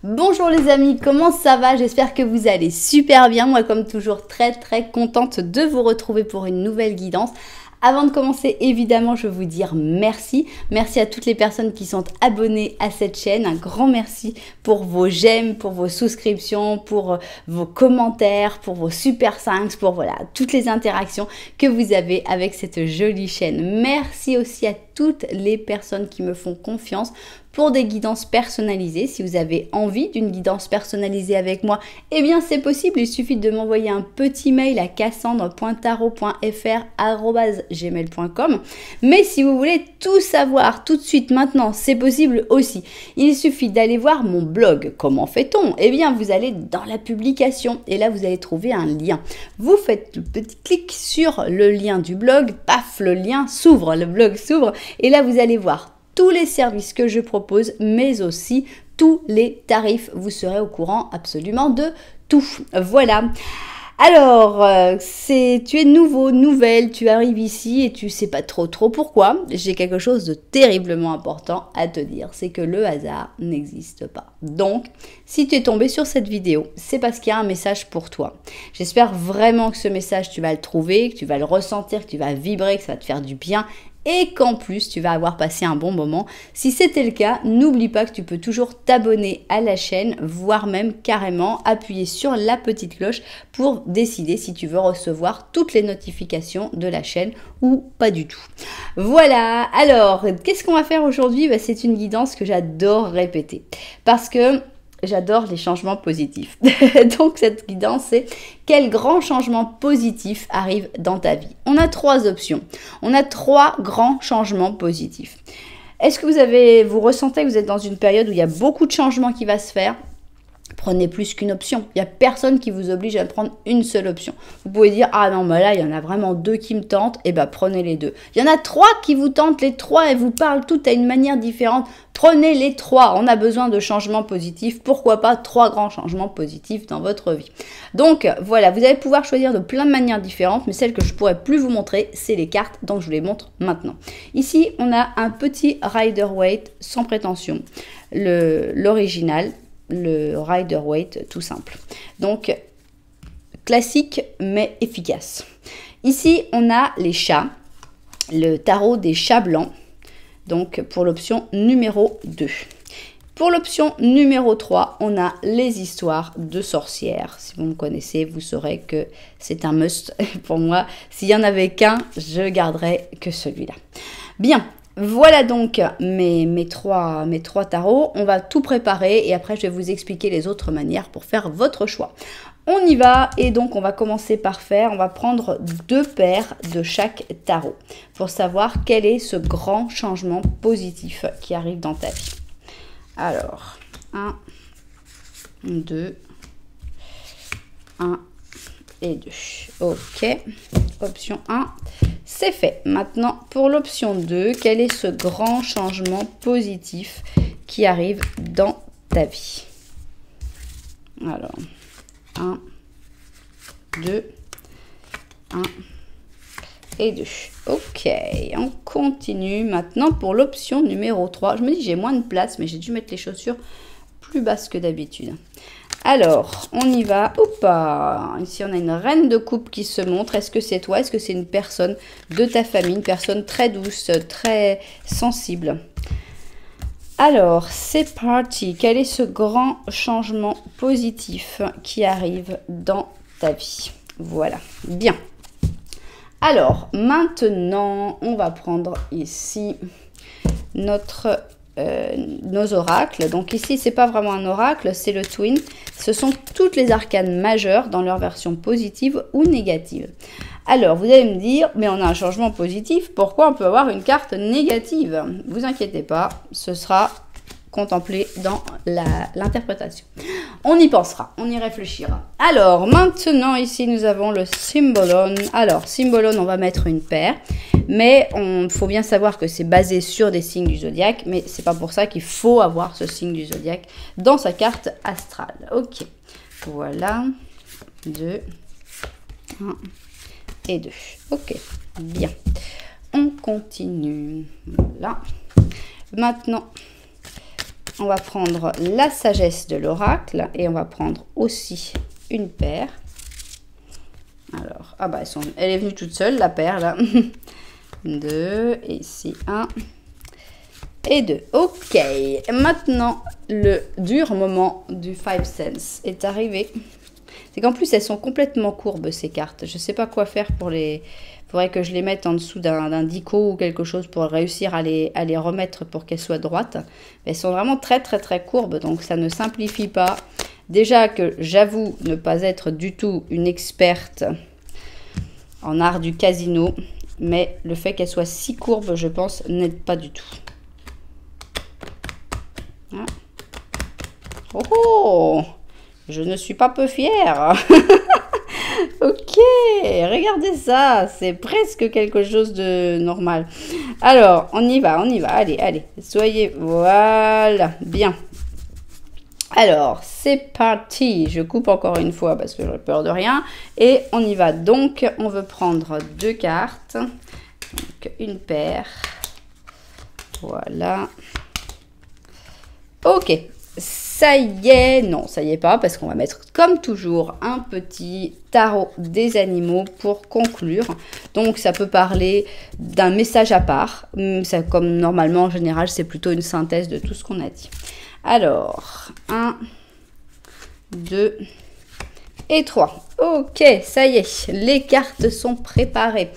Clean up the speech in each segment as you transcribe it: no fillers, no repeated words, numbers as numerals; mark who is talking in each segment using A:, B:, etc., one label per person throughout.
A: Bonjour les amis, comment ça va? J'espère que vous allez super bien. Moi comme toujours très contente de vous retrouver pour une nouvelle guidance. Avant de commencer, évidemment, je veux vous dire merci. Merci à toutes les personnes qui sont abonnées à cette chaîne. Un grand merci pour vos j'aime, pour vos souscriptions, pour vos commentaires, pour vos super 5, pour voilà, toutes les interactions que vous avez avec cette jolie chaîne. Merci aussi à toutes les personnes qui me font confiance pour des guidances personnalisées. Si vous avez envie d'une guidance personnalisée avec moi, eh bien c'est possible. Il suffit de m'envoyer un petit mail à cassandre.tarot.fr@gmail.com. Mais si vous voulez tout savoir tout de suite maintenant, c'est possible aussi. Il suffit d'aller voir mon blog. Comment fait-on? Eh bien vous allez dans la publication et là vous allez trouver un lien. Vous faites le petit clic sur le lien du blog, paf, le lien s'ouvre, le blog s'ouvre et là vous allez voir tous les services que je propose, mais aussi tous les tarifs. Vous serez au courant absolument de tout. Voilà. Alors, tu es nouveau, nouvelle, tu arrives ici et tu sais pas trop pourquoi. J'ai quelque chose de terriblement important à te dire, c'est que le hasard n'existe pas. Donc, si tu es tombé sur cette vidéo, c'est parce qu'il y a un message pour toi. J'espère vraiment que ce message, tu vas le trouver, que tu vas le ressentir, que tu vas vibrer, que ça va te faire du bien et qu'en plus tu vas avoir passé un bon moment. Si c'était le cas, n'oublie pas que tu peux toujours t'abonner à la chaîne, voire même carrément appuyer sur la petite cloche pour décider si tu veux recevoir toutes les notifications de la chaîne ou pas du tout. Voilà, alors qu'est-ce qu'on va faire aujourd'hui? C'est une guidance que j'adore répéter parce que j'adore les changements positifs. Donc cette guidance, c'est quel grand changement positif arrive dans ta vie. On a trois options. On a trois grands changements positifs. Est-ce que vous ressentez que vous êtes dans une période où il y a beaucoup de changements qui va se faire? Prenez plus qu'une option. Il n'y a personne qui vous oblige à prendre une seule option. Vous pouvez dire, ah non, mais là, il y en a vraiment deux qui me tentent. Eh bien, prenez les deux. Il y en a trois qui vous tentent, les trois, et vous parlent toutes à une manière différente. Prenez les trois. On a besoin de changements positifs. Pourquoi pas trois grands changements positifs dans votre vie? Donc, voilà, vous allez pouvoir choisir de plein de manières différentes, mais celle que je ne pourrais plus vous montrer, c'est les cartes, donc je vous les montre maintenant. Ici, on a un petit Rider-Waite sans prétention. L'original. Le Rider-Waite tout simple. Donc, classique mais efficace. Ici, on a les chats, le tarot des chats blancs, donc pour l'option numéro 2. Pour l'option numéro 3, on a les histoires de sorcières. Si vous me connaissez, vous saurez que c'est un must pour moi. S'il n'y en avait qu'un, je garderais que celui-là. Bien. Voilà donc mes trois tarots. On va tout préparer et après je vais vous expliquer les autres manières pour faire votre choix. On y va et donc on va commencer par on va prendre deux paires de chaque tarot pour savoir quel est ce grand changement positif qui arrive dans ta vie. Alors, 1, 2, 1 et 2. Ok, option 1. C'est fait. Maintenant, pour l'option 2, quel est ce grand changement positif qui arrive dans ta vie? Alors, 1, 2, 1 et 2. Ok, on continue. Maintenant, pour l'option numéro 3, je me dis j'ai moins de place, mais j'ai dû mettre les chaussures plus basses que d'habitude. Alors, on y va. Oupa! Ici, on a une reine de coupe qui se montre. Est-ce que c'est toi? Est-ce que c'est une personne de ta famille? Une personne très douce, très sensible. Alors, c'est parti. Quel est ce grand changement positif qui arrive dans ta vie? Voilà. Bien. Alors, maintenant, on va prendre ici nos oracles. Donc ici, c'est pas vraiment un oracle, c'est le twin. Ce sont toutes les arcanes majeures dans leur version positive ou négative. Alors, vous allez me dire, mais on a un changement positif, pourquoi on peut avoir une carte négative? Vous inquiétez pas, ce sera contemplé dans l'interprétation. On y pensera, on y réfléchira. Alors, maintenant, ici, nous avons le Symbolon. Alors, Symbolon, on va mettre une paire. Mais il faut bien savoir que c'est basé sur des signes du zodiaque, mais c'est pas pour ça qu'il faut avoir ce signe du zodiaque dans sa carte astrale. Ok, voilà, 2, 1 et 2. Ok, bien. On continue. Voilà. Maintenant, on va prendre la sagesse de l'oracle et on va prendre aussi une paire. Alors, ah bah elle est venue toute seule, la paire là. 2, et ici 1 et 2. Ok, maintenant le dur moment du 5 cents est arrivé. C'est qu'en plus elles sont complètement courbes ces cartes. Je ne sais pas quoi faire pour les... Il faudrait que je les mette en dessous d'un dico ou quelque chose pour réussir à les remettre pour qu'elles soient droites. Elles sont vraiment très courbes, donc ça ne simplifie pas. Déjà que j'avoue ne pas être du tout une experte en art du casino, mais le fait qu'elles soient si courbes, je pense, n'aide pas du tout. Ah. Oh, oh, je ne suis pas peu fière. Ok, regardez ça, c'est presque quelque chose de normal. Alors, on y va, allez, soyez, voilà, bien. Alors, c'est parti, je coupe encore une fois parce que j'aurais peur de rien. Et on y va, donc on veut prendre 2 cartes, donc une paire, voilà. Ok. Ça y est, non, ça y est pas, parce qu'on va mettre comme toujours un petit tarot des animaux pour conclure. Donc ça peut parler d'un message à part, ça, comme normalement en général c'est plutôt une synthèse de tout ce qu'on a dit. Alors, 1, 2 et 3. Ok, ça y est, les cartes sont préparées.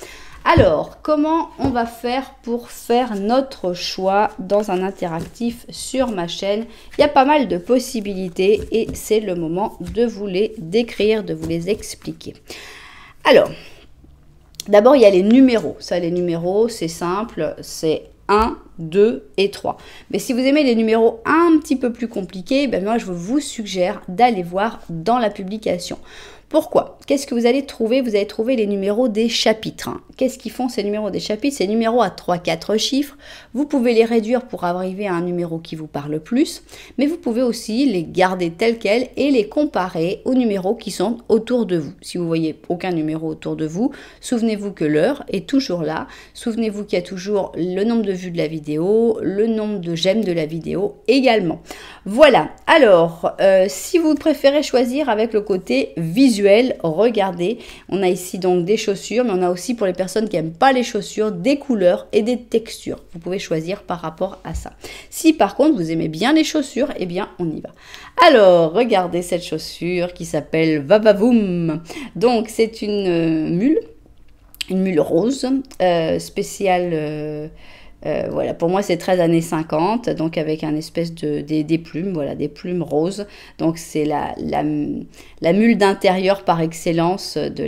A: Alors, comment on va faire pour faire notre choix dans un interactif sur ma chaîne? Il y a pas mal de possibilités et c'est le moment de vous les décrire, de vous les expliquer. Alors, d'abord, il y a les numéros. Ça, les numéros, c'est simple, c'est 1, 2 et 3. Mais si vous aimez les numéros un petit peu plus compliqués, ben moi, je vous suggère d'aller voir dans la publication. Pourquoi? Qu'est-ce que vous allez trouver? Vous allez trouver les numéros des chapitres. Qu'est-ce qu'ils font ces numéros des chapitres? Ces numéros à 3-4 chiffres. Vous pouvez les réduire pour arriver à un numéro qui vous parle plus, mais vous pouvez aussi les garder tels quels et les comparer aux numéros qui sont autour de vous. Si vous voyez aucun numéro autour de vous, souvenez-vous que l'heure est toujours là. Souvenez-vous qu'il y a toujours le nombre de vues de la vidéo, le nombre de j'aime de la vidéo également. Voilà. Alors, si vous préférez choisir avec le côté visuel, regardez, on a ici donc des chaussures, mais on a aussi pour les personnes qui n'aiment pas les chaussures, des couleurs et des textures. Vous pouvez choisir par rapport à ça. Si par contre vous aimez bien les chaussures, eh bien on y va. Alors, regardez cette chaussure qui s'appelle Vavavoom. Donc c'est une mule rose spéciale... voilà, pour moi c'est 13 années 50, donc avec un espèce des plumes, voilà, des plumes roses. Donc c'est la mule d'intérieur par excellence de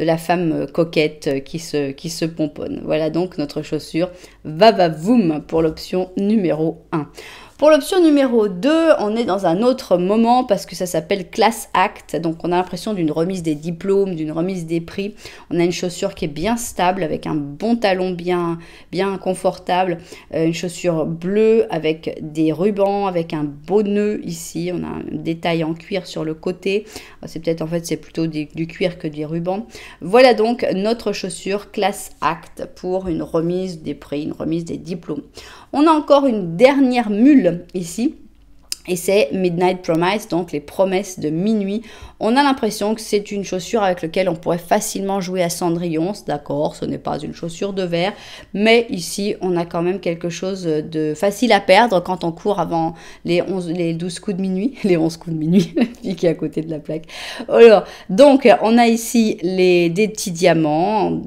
A: la femme coquette qui se pomponne. Voilà donc notre chaussure Vavavoom pour l'option numéro 1. Pour l'option numéro 2, on est dans un autre moment parce que ça s'appelle Class Act. Donc, on a l'impression d'une remise des diplômes, d'une remise des prix. On a une chaussure qui est bien stable avec un bon talon bien confortable. Une chaussure bleue avec des rubans, avec un beau nœud ici. On a un détail en cuir sur le côté. C'est peut-être, en fait, c'est plutôt du cuir que des rubans. Voilà donc notre chaussure Class Act pour une remise des prix, une remise des diplômes. On a encore une dernière mule ici. Et c'est Midnight Promise, donc les promesses de minuit. On a l'impression que c'est une chaussure avec laquelle on pourrait facilement jouer à Cendrillon. D'accord, ce n'est pas une chaussure de verre, mais ici, on a quand même quelque chose de facile à perdre quand on court avant les 12 coups de minuit. Les 11 coups de minuit, la fille qui est à côté de la plaque. Alors, donc, on a ici des petits diamants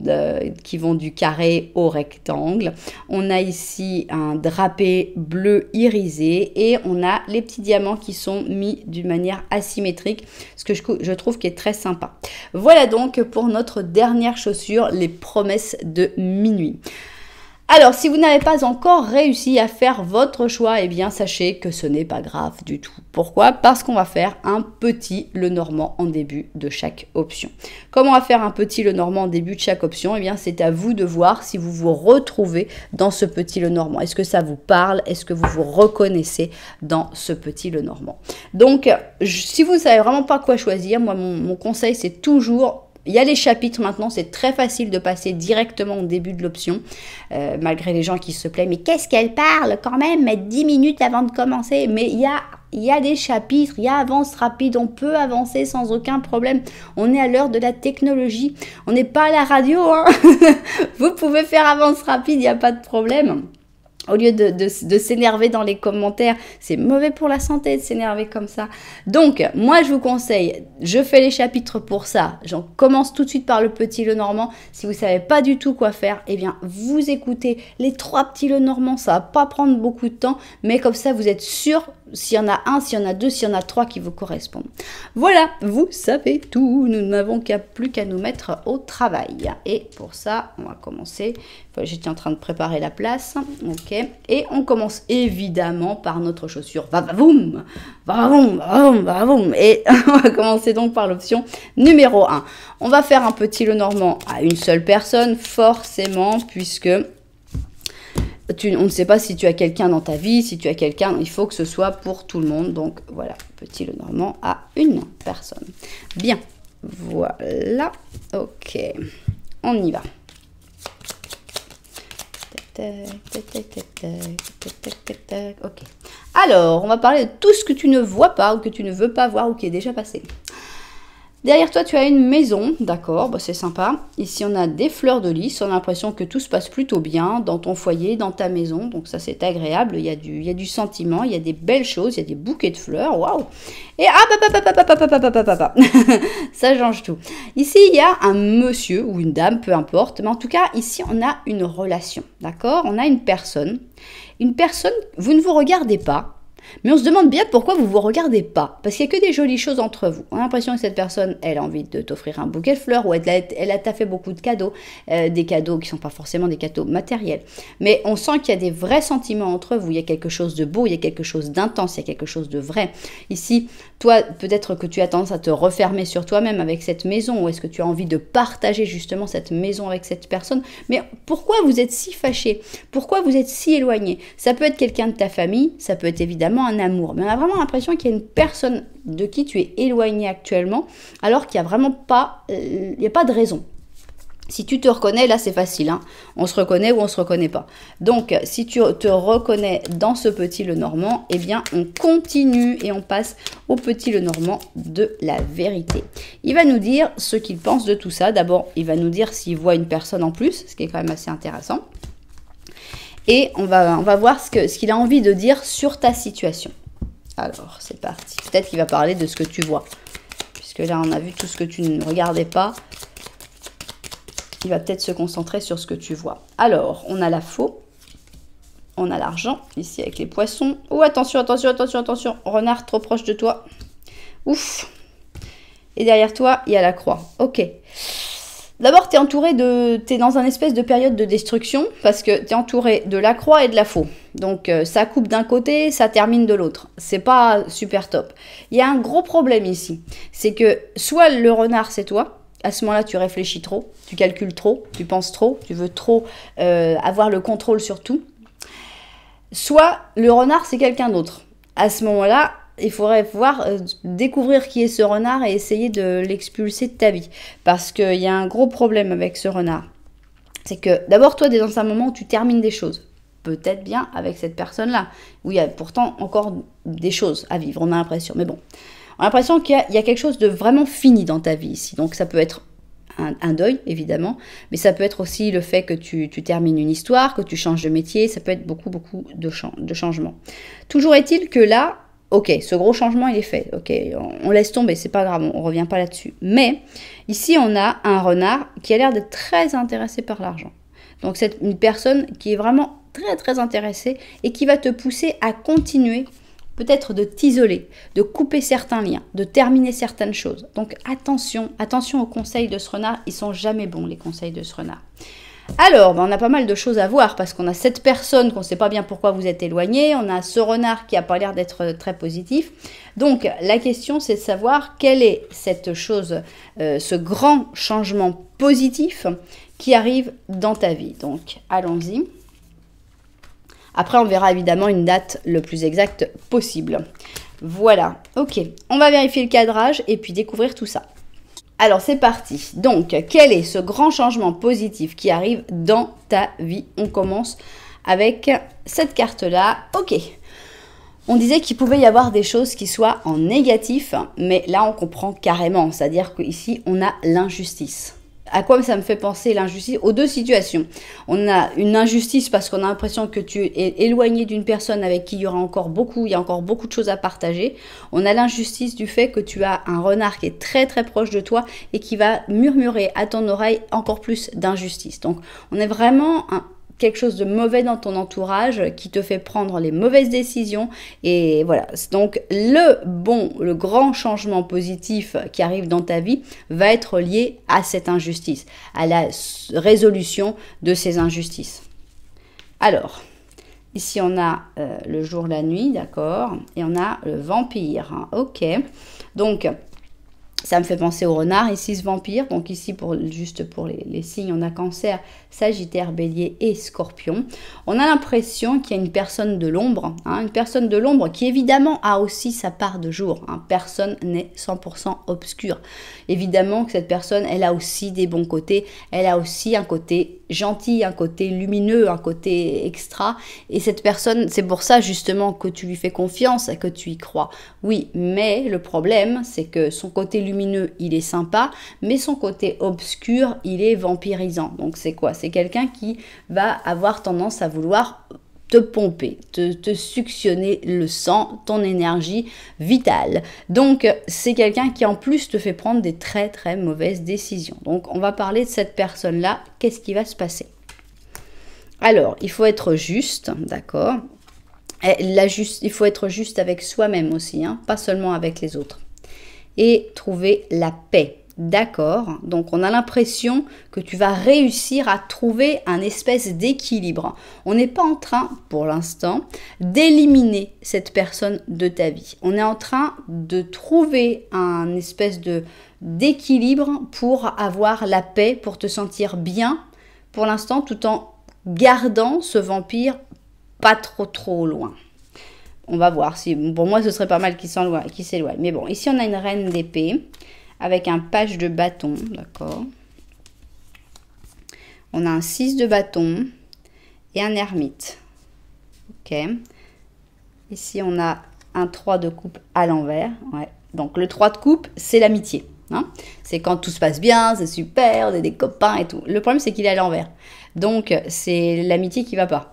A: qui vont du carré au rectangle. On a ici un drapé bleu irisé et on a les petits diamants qui sont mis d'une manière asymétrique, ce que je trouve qui est très sympa. Voilà donc pour notre dernière chaussure, les promesses de minuit. Alors, si vous n'avez pas encore réussi à faire votre choix, eh bien, sachez que ce n'est pas grave du tout. Pourquoi? Parce qu'on va faire un petit Lenormand en début de chaque option. Comment on va faire un petit Lenormand en début de chaque option? Eh bien, c'est à vous de voir si vous vous retrouvez dans ce petit Lenormand. Est-ce que ça vous parle? Est-ce que vous vous reconnaissez dans ce petit Lenormand? Donc, si vous ne savez vraiment pas quoi choisir, moi, mon conseil, c'est toujours il y a les chapitres maintenant, c'est très facile de passer directement au début de l'option, malgré les gens qui se plaignent, mais qu'est-ce qu'elle parle quand même, mettre 10 minutes avant de commencer, mais il y a des chapitres, il y a avance rapide, on peut avancer sans aucun problème. On est à l'heure de la technologie, on n'est pas à la radio, hein. Vous pouvez faire avance rapide, il n'y a pas de problème. Au lieu de s'énerver dans les commentaires, c'est mauvais pour la santé de s'énerver comme ça. Donc, moi, je vous conseille, je fais les chapitres pour ça. J'en commence tout de suite par le petit Lenormand. Si vous ne savez pas du tout quoi faire, eh bien, vous écoutez les 3 petits Lenormand. Ça ne va pas prendre beaucoup de temps, mais comme ça, vous êtes sûr s'il y en a un, s'il y en a 2, s'il y en a 3 qui vous correspondent. Voilà, vous savez tout. Nous n'avons plus qu'à nous mettre au travail. Et pour ça, on va commencer. J'étais en train de préparer la place. Ok. Et on commence évidemment par notre chaussure. Va-va-voum, va-va-voum, va-va-voum, va-va-voum. Et on va commencer donc par l'option numéro 1. On va faire un petit Lenormand à une seule personne, forcément, puisque on ne sait pas si tu as quelqu'un dans ta vie, si tu as quelqu'un, il faut que ce soit pour tout le monde. Donc voilà, petit Lenormand à une personne. Bien, voilà, ok, on y va. Ok. Alors, on va parler de tout ce que tu ne vois pas ou que tu ne veux pas voir ou qui est déjà passé. Derrière toi, tu as une maison, d'accord, bah c'est sympa. Ici, on a des fleurs de lys, on a l'impression que tout se passe plutôt bien dans ton foyer, dans ta maison. Donc ça, c'est agréable, il y a du sentiment, il y a des belles choses, il y a des bouquets de fleurs, waouh. Et ça change tout. Ici, il y a un monsieur ou une dame, peu importe, mais en tout cas, ici, on a une relation, d'accord. On a une personne, vous ne vous regardez pas. Mais on se demande bien pourquoi vous ne vous regardez pas. Parce qu'il n'y a que des jolies choses entre vous. On a l'impression que cette personne, elle a envie de t'offrir un bouquet de fleurs ou elle t'a fait beaucoup de cadeaux. Des cadeaux qui ne sont pas forcément des cadeaux matériels. Mais on sent qu'il y a des vrais sentiments entre vous. Il y a quelque chose de beau, il y a quelque chose d'intense, il y a quelque chose de vrai. Ici, toi, peut-être que tu as tendance à te refermer sur toi-même avec cette maison. Ou est-ce que tu as envie de partager justement cette maison avec cette personne? Mais pourquoi vous êtes si fâché? Pourquoi vous êtes si éloigné? Ça peut être quelqu'un de ta famille, ça peut être évidemment un amour, mais on a vraiment l'impression qu'il y a une personne de qui tu es éloigné actuellement, alors qu'il n'y a vraiment pas, il n'y a pas de raison. Si tu te reconnais, là c'est facile, hein. On se reconnaît ou on se reconnaît pas. Donc si tu te reconnais dans ce petit Lenormand, eh bien on continue et on passe au petit Lenormand de la vérité. Il va nous dire ce qu'il pense de tout ça. D'abord, il va nous dire s'il voit une personne en plus, ce qui est quand même assez intéressant. Et on va voir ce qu'il a envie de dire sur ta situation. Alors, c'est parti. Peut-être qu'il va parler de ce que tu vois. Puisque là, on a vu tout ce que tu ne regardais pas. Il va peut-être se concentrer sur ce que tu vois. Alors, on a la faux. On a l'argent, ici avec les poissons. Oh, attention, attention, attention, attention. Renard trop proche de toi. Ouf. Et derrière toi, il y a la croix. Ok. D'abord, tu es dans un espèce de période de destruction parce que tu es entouré de la croix et de la faux. Donc, ça coupe d'un côté, ça termine de l'autre. C'est pas super top. Il y a un gros problème ici. C'est que soit le renard, c'est toi. À ce moment-là, tu réfléchis trop, tu calcules trop, tu penses trop, tu veux trop avoir le contrôle sur tout. Soit le renard, c'est quelqu'un d'autre. À ce moment-là, il faudrait pouvoir découvrir qui est ce renard et essayer de l'expulser de ta vie. Parce qu'il y a un gros problème avec ce renard. C'est que d'abord, toi, tu es dans un moment où tu termines des choses. Peut-être bien avec cette personne-là, où il y a pourtant encore des choses à vivre, on a l'impression. Mais bon, on a l'impression qu'il y a quelque chose de vraiment fini dans ta vie ici. Donc ça peut être un deuil, évidemment, mais ça peut être aussi le fait que tu termines une histoire, que tu changes de métier, ça peut être beaucoup de changements. Toujours est-il que là, ok, ce gros changement, il est fait. Ok, on laisse tomber, c'est pas grave, on revient pas là-dessus. Mais ici, on a un renard qui a l'air d'être très intéressé par l'argent. Donc, c'est une personne qui est vraiment très, très intéressée et qui va te pousser à continuer, peut-être de t'isoler, de couper certains liens, de terminer certaines choses. Donc, attention aux conseils de ce renard. Ils sont jamais bons, les conseils de ce renard. Alors, on a pas mal de choses à voir parce qu'on a cette personne qu'on ne sait pas bien pourquoi vous êtes éloigné, on a ce renard qui n'a pas l'air d'être très positif. Donc, la question, c'est de savoir quelle est cette chose, ce grand changement positif qui arrive dans ta vie. Donc, allons-y. Après, on verra évidemment une date le plus exacte possible. Voilà, ok. On va vérifier le cadrage et puis découvrir tout ça. Alors c'est parti. Donc, quel est ce grand changement positif qui arrive dans ta vie? On commence avec cette carte-là. Ok. On disait qu'il pouvait y avoir des choses qui soient en négatif, mais là on comprend carrément. C'est-à-dire qu'ici on a l'injustice. À quoi ça me fait penser l'injustice? Aux deux situations. On a une injustice parce qu'on a l'impression que tu es éloigné d'une personne avec qui il y a encore beaucoup de choses à partager. On a l'injustice du fait que tu as un renard qui est très très proche de toi et qui va murmurer à ton oreille encore plus d'injustice. Donc on est vraiment quelque chose de mauvais dans ton entourage qui te fait prendre les mauvaises décisions et voilà. Donc le grand changement positif qui arrive dans ta vie va être lié à cette injustice, à la résolution de ces injustices. Alors, ici on a le jour, la nuit, d'accord, et on a le vampire, hein. Ok, donc ça me fait penser au renard, ici ce vampire. Donc ici, juste pour les signes, on a Cancer, Sagittaire, Bélier et Scorpion. On a l'impression qu'il y a une personne de l'ombre, hein, une personne de l'ombre qui évidemment a aussi sa part de jour. Hein. Personne n'est 100% obscur. Évidemment que cette personne, elle a aussi des bons côtés. Elle a aussi un côté gentil, un côté lumineux, un côté extra. Et cette personne, c'est pour ça justement que tu lui fais confiance et que tu y crois. Oui, mais le problème, c'est que son côté lumineux, il est sympa, mais son côté obscur, il est vampirisant. Donc c'est quoi? C'est quelqu'un qui va avoir tendance à vouloir te pomper, te suctionner le sang, ton énergie vitale. Donc c'est quelqu'un qui en plus te fait prendre des très très mauvaises décisions. Donc on va parler de cette personne-là. Qu'est-ce qui va se passer? Alors, il faut être juste, d'accord? Il faut être juste avec soi-même aussi, hein, pas seulement avec les autres. Et trouver la paix. D'accord, donc on a l'impression que tu vas réussir à trouver un espèce d'équilibre. On n'est pas en train, pour l'instant, d'éliminer cette personne de ta vie. On est en train de trouver un espèce d'équilibre pour avoir la paix, pour te sentir bien, pour l'instant, tout en gardant ce vampire pas trop loin. On va voir, si pour moi ce serait pas mal qu'il s'éloigne. Mais bon, ici on a une reine d'épée avec un page de bâton, d'accord. On a un 6 de bâton et un ermite. Ok. Ici on a un 3 de coupe à l'envers. Ouais. Donc le 3 de coupe, c'est l'amitié. Hein, c'est quand tout se passe bien, c'est super, on est des copains et tout. Le problème, c'est qu'il est à l'envers. Donc, c'est l'amitié qui va pas.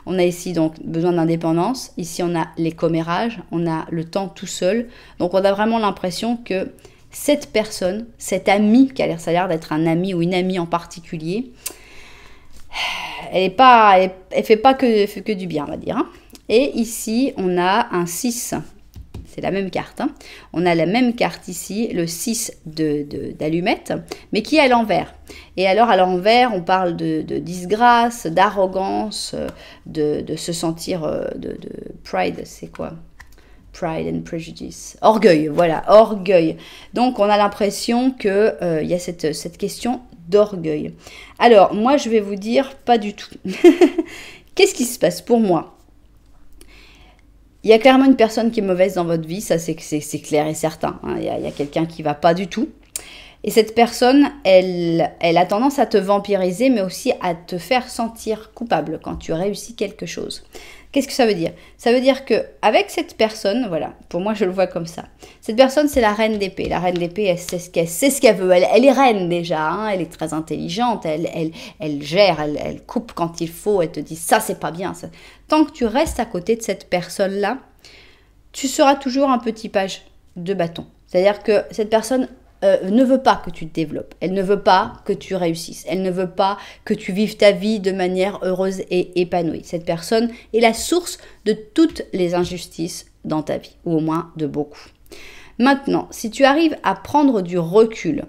A: On a ici donc besoin d'indépendance. Ici, on a les commérages, on a le temps tout seul. Donc, on a vraiment l'impression que cette personne, cet ami, ça a l'air d'être un ami ou une amie en particulier, elle fait pas que du bien, on va dire. Hein. Et ici, on a un 6. C'est la même carte. Hein. On a la même carte ici, le 6 d'allumettes, mais qui est à l'envers. Et alors, à l'envers, on parle de disgrâce, d'arrogance, de se sentir de pride, c'est quoi? Pride and prejudice. Orgueil, voilà, orgueil. Donc, on a l'impression qu'il y a cette question d'orgueil. Alors, moi, je vais vous dire, pas du tout. Qu'est-ce qui se passe pour moi? Il y a clairement une personne qui est mauvaise dans votre vie, ça c'est clair et certain. Hein. Il y a quelqu'un qui ne va pas du tout. Et cette personne, elle a tendance à te vampiriser, mais aussi à te faire sentir coupable quand tu réussis quelque chose. Qu'est-ce que ça veut dire? Ça veut dire qu'avec cette personne, voilà, pour moi je le vois comme ça. Cette personne, c'est la reine d'épée. La reine d'épée, elle sait ce qu'elle veut. Elle est reine déjà, hein. Elle est très intelligente, elle gère, elle coupe quand il faut, elle te dit ça c'est pas bien. Ça. Tant que tu restes à côté de cette personne-là, tu seras toujours un petit page de bâton. C'est-à-dire que cette personne ne veut pas que tu te développes. Elle ne veut pas que tu réussisses. Elle ne veut pas que tu vives ta vie de manière heureuse et épanouie. Cette personne est la source de toutes les injustices dans ta vie, ou au moins de beaucoup. Maintenant, si tu arrives à prendre du recul,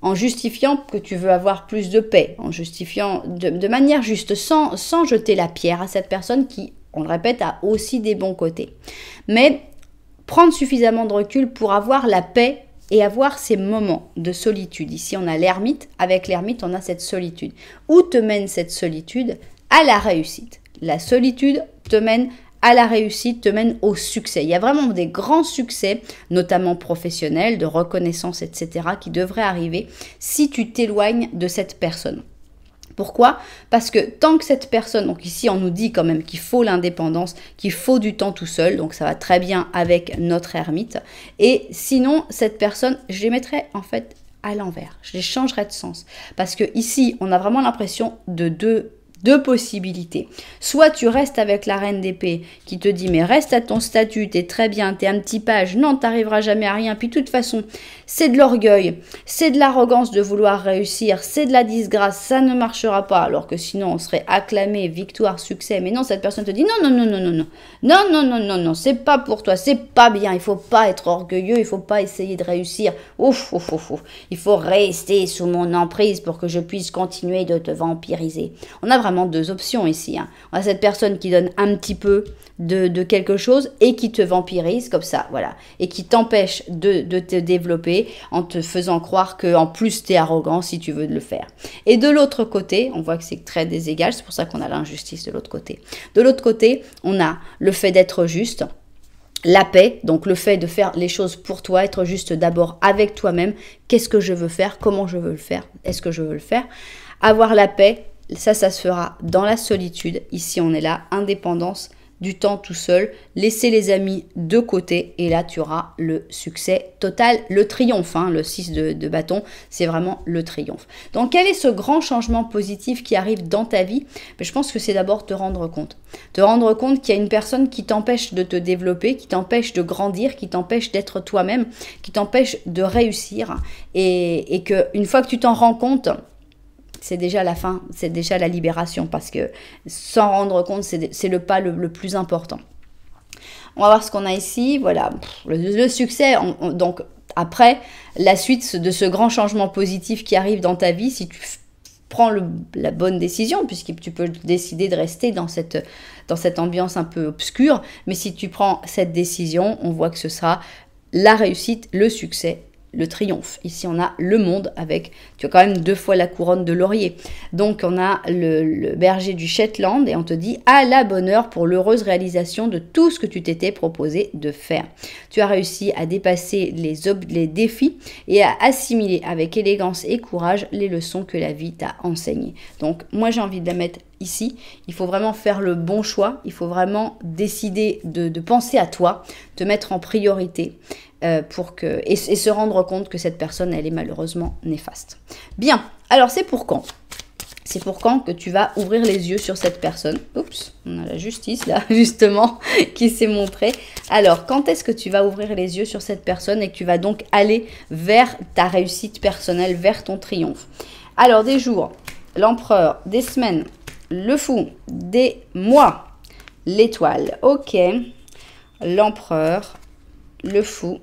A: en justifiant que tu veux avoir plus de paix, en justifiant de manière juste, sans jeter la pierre à cette personne qui, on le répète, a aussi des bons côtés. Mais prendre suffisamment de recul pour avoir la paix et avoir ces moments de solitude. Ici, on a l'ermite. Avec l'ermite, on a cette solitude. Où te mène cette solitude? À la réussite. La solitude te mène à la réussite, te mène au succès. Il y a vraiment des grands succès, notamment professionnels, de reconnaissance, etc., qui devraient arriver si tu t'éloignes de cette personne. Pourquoi? Parce que tant que cette personne, donc ici on nous dit quand même qu'il faut l'indépendance, qu'il faut du temps tout seul, donc ça va très bien avec notre ermite. Et sinon, cette personne, je les mettrais en fait à l'envers, je les changerais de sens. Parce que ici, on a vraiment l'impression de deux possibilités. Soit tu restes avec la reine d'épée qui te dit mais reste à ton statut, t'es très bien, t'es un petit page, non t'arriveras jamais à rien, puis de toute façon c'est de l'orgueil, c'est de l'arrogance de vouloir réussir, c'est de la disgrâce, ça ne marchera pas, alors que sinon on serait acclamé, victoire, succès, mais non cette personne te dit non, c'est pas pour toi, c'est pas bien, il faut pas être orgueilleux, il faut pas essayer de réussir, ouf, il faut rester sous mon emprise pour que je puisse continuer de te vampiriser. On a vraiment deux options ici. On a cette personne qui donne un petit peu de quelque chose et qui te vampirise comme ça, voilà. Et qui t'empêche de te développer en te faisant croire qu'en plus tu es arrogant si tu veux le faire. Et de l'autre côté, on voit que c'est très déségal, c'est pour ça qu'on a l'injustice de l'autre côté. De l'autre côté, on a le fait d'être juste, la paix, donc le fait de faire les choses pour toi, être juste d'abord avec toi-même. Qu'est-ce que je veux faire? Comment je veux le faire? Est-ce que je veux le faire? Avoir la paix. Ça se fera dans la solitude. Ici, on est là, indépendance, du temps tout seul, laisser les amis de côté et là, tu auras le succès total, le triomphe. Le 6 de bâton, c'est vraiment le triomphe. Donc, quel est ce grand changement positif qui arrive dans ta vie? Je pense que c'est d'abord te rendre compte. Te rendre compte qu'il y a une personne qui t'empêche de te développer, qui t'empêche de grandir, qui t'empêche d'être toi-même, qui t'empêche de réussir et qu'une fois que tu t'en rends compte, c'est déjà la fin, c'est déjà la libération parce que s'en rendre compte, c'est le pas le plus important. On va voir ce qu'on a ici, voilà, le succès, donc après, la suite de ce grand changement positif qui arrive dans ta vie, si tu prends la bonne décision, puisque tu peux décider de rester dans cette ambiance un peu obscure, mais si tu prends cette décision, on voit que ce sera la réussite, le succès, le triomphe. Ici, on a le monde avec, tu as quand même 2 fois la couronne de laurier. Donc, on a le berger du Shetland et on te dit à la bonne heure pour l'heureuse réalisation de tout ce que tu t'étais proposé de faire. Tu as réussi à dépasser les défis et à assimiler avec élégance et courage les leçons que la vie t'a enseignées. Donc, moi, j'ai envie de la mettre ici. Il faut vraiment faire le bon choix. Il faut vraiment décider de penser à toi, te mettre en priorité. Et se rendre compte que cette personne, elle est malheureusement néfaste. Bien, alors c'est pour quand? C'est pour quand que tu vas ouvrir les yeux sur cette personne? Oups, on a la justice là, justement, qui s'est montrée. Alors, quand est-ce que tu vas ouvrir les yeux sur cette personne et que tu vas donc aller vers ta réussite personnelle, vers ton triomphe? Alors, des jours, l'empereur, des semaines, le fou, des mois, l'étoile, ok, l'empereur, le fou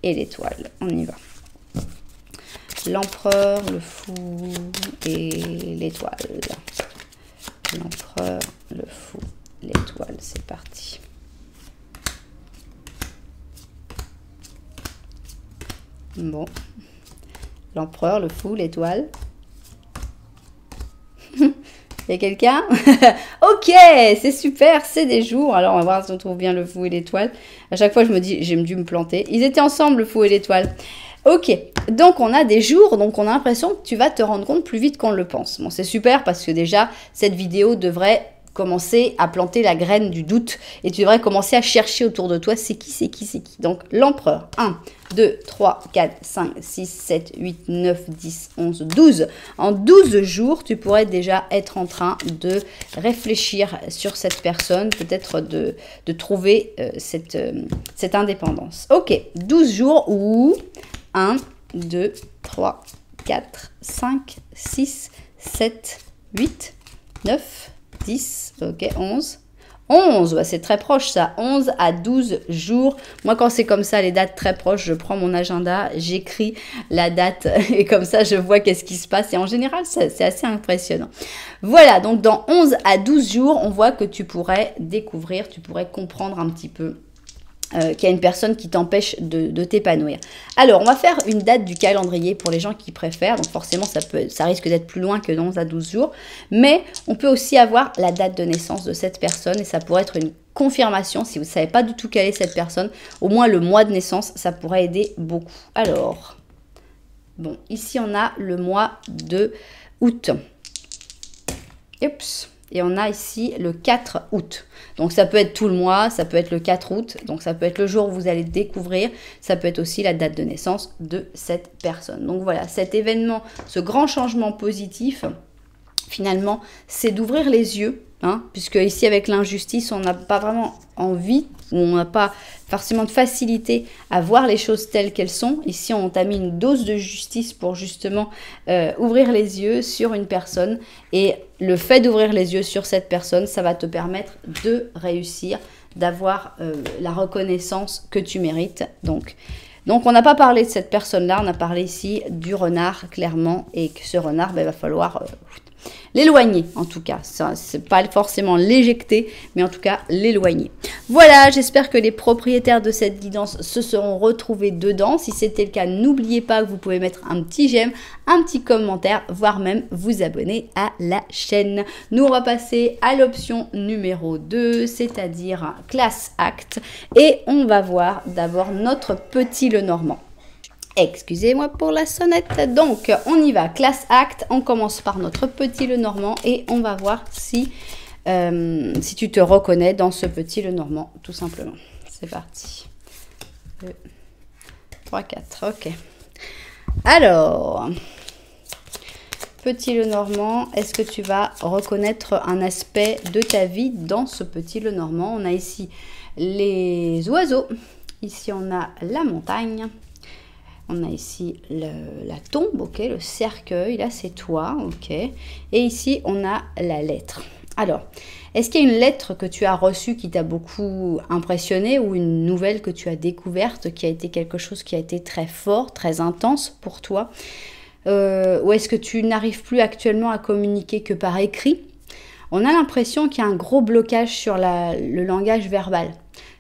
A: et l'étoile. On y va. L'empereur, le fou et l'étoile. L'empereur, le fou, l'étoile. C'est parti. Bon. L'empereur, le fou, l'étoile. Il y a quelqu'un? Ok, c'est super, c'est des jours. Alors, on va voir si on trouve bien le fou et l'étoile. À chaque fois, je me dis, j'ai dû me planter. Ils étaient ensemble, le fou et l'étoile. Ok, donc on a des jours, donc on a l'impression que tu vas te rendre compte plus vite qu'on le pense. Bon, c'est super parce que déjà, cette vidéo devrait commencer à planter la graine du doute et tu devrais commencer à chercher autour de toi c'est qui. Donc l'empereur, 1, 2, 3, 4, 5, 6, 7, 8, 9, 10, 11, 12. En 12 jours, tu pourrais déjà être en train de réfléchir sur cette personne, peut-être de trouver cette indépendance. Ok, 12 jours où 1, 2, 3, 4, 5, 6, 7, 8, 9, 10, ok, 11. 11, bah c'est très proche ça, 11 à 12 jours. Moi, quand c'est comme ça, les dates très proches, je prends mon agenda, j'écris la date et comme ça, je vois qu'est-ce qui se passe. Et en général, c'est assez impressionnant. Voilà, donc dans 11 à 12 jours, on voit que tu pourrais découvrir, tu pourrais comprendre un petit peu qu'il y a une personne qui t'empêche de t'épanouir. Alors, on va faire une date du calendrier pour les gens qui préfèrent. Donc, forcément, ça risque d'être plus loin que 11 à 12 jours. Mais on peut aussi avoir la date de naissance de cette personne et ça pourrait être une confirmation. Si vous ne savez pas du tout quelle est cette personne, au moins le mois de naissance, ça pourrait aider beaucoup. Alors, bon, ici, on a le mois de août. Oups. Et on a ici le 4 août. Donc ça peut être tout le mois, ça peut être le 4 août. Donc ça peut être le jour où vous allez découvrir. Ça peut être aussi la date de naissance de cette personne. Donc voilà, cet événement, ce grand changement positif, finalement, c'est d'ouvrir les yeux. Puisque ici, avec l'injustice, on n'a pas vraiment envie, ou on n'a pas forcément de facilité à voir les choses telles qu'elles sont. Ici, on t'a mis une dose de justice pour justement ouvrir les yeux sur une personne. Et le fait d'ouvrir les yeux sur cette personne, ça va te permettre de réussir, d'avoir la reconnaissance que tu mérites. Donc on n'a pas parlé de cette personne-là, on a parlé ici du renard, clairement. Et que ce renard, il va falloir... l'éloigner en tout cas, c'est pas forcément l'éjecter, mais en tout cas l'éloigner. Voilà, j'espère que les propriétaires de cette guidance se seront retrouvés dedans. Si c'était le cas, n'oubliez pas que vous pouvez mettre un petit j'aime, un petit commentaire, voire même vous abonner à la chaîne. Nous, on va passer à l'option numéro 2, c'est-à-dire Class Act, et on va voir d'abord notre petit Lenormand. Excusez-moi pour la sonnette. Donc, on y va. Class Act. On commence par notre petit Lenormand et on va voir si tu te reconnais dans ce petit Lenormand, tout simplement. C'est parti. 2, 3, 4. Ok. Alors, petit Lenormand, est-ce que tu vas reconnaître un aspect de ta vie dans ce petit Lenormand? On a ici les oiseaux. Ici, on a la montagne. On a ici la tombe, ok, le cercueil, là c'est toi, ok. Et ici, on a la lettre. Alors, est-ce qu'il y a une lettre que tu as reçue qui t'a beaucoup impressionné ou une nouvelle que tu as découverte qui a été quelque chose qui a été très fort, très intense pour toi? Ou est-ce que tu n'arrives plus actuellement à communiquer que par écrit? On a l'impression qu'il y a un gros blocage sur le langage verbal,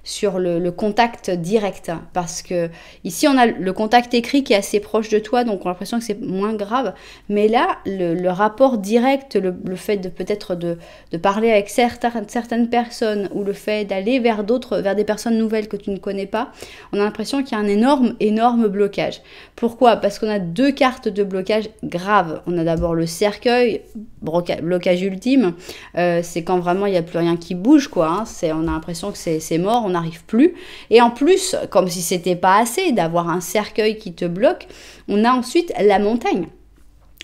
A: sur le contact direct, parce que ici on a le contact écrit qui est assez proche de toi, donc on a l'impression que c'est moins grave, mais là le rapport direct, le fait de peut-être de parler avec certaines personnes, ou le fait d'aller vers des personnes nouvelles que tu ne connais pas, on a l'impression qu'il y a un énorme blocage. Pourquoi? Parce qu'on a deux cartes de blocage graves. On a d'abord le cercueil, blocage ultime, c'est quand vraiment il n'y a plus rien qui bouge, quoi, on a l'impression que c'est mort, on n'arrive plus. Et en plus, comme si c'était pas assez d'avoir un cercueil qui te bloque, on a ensuite la montagne.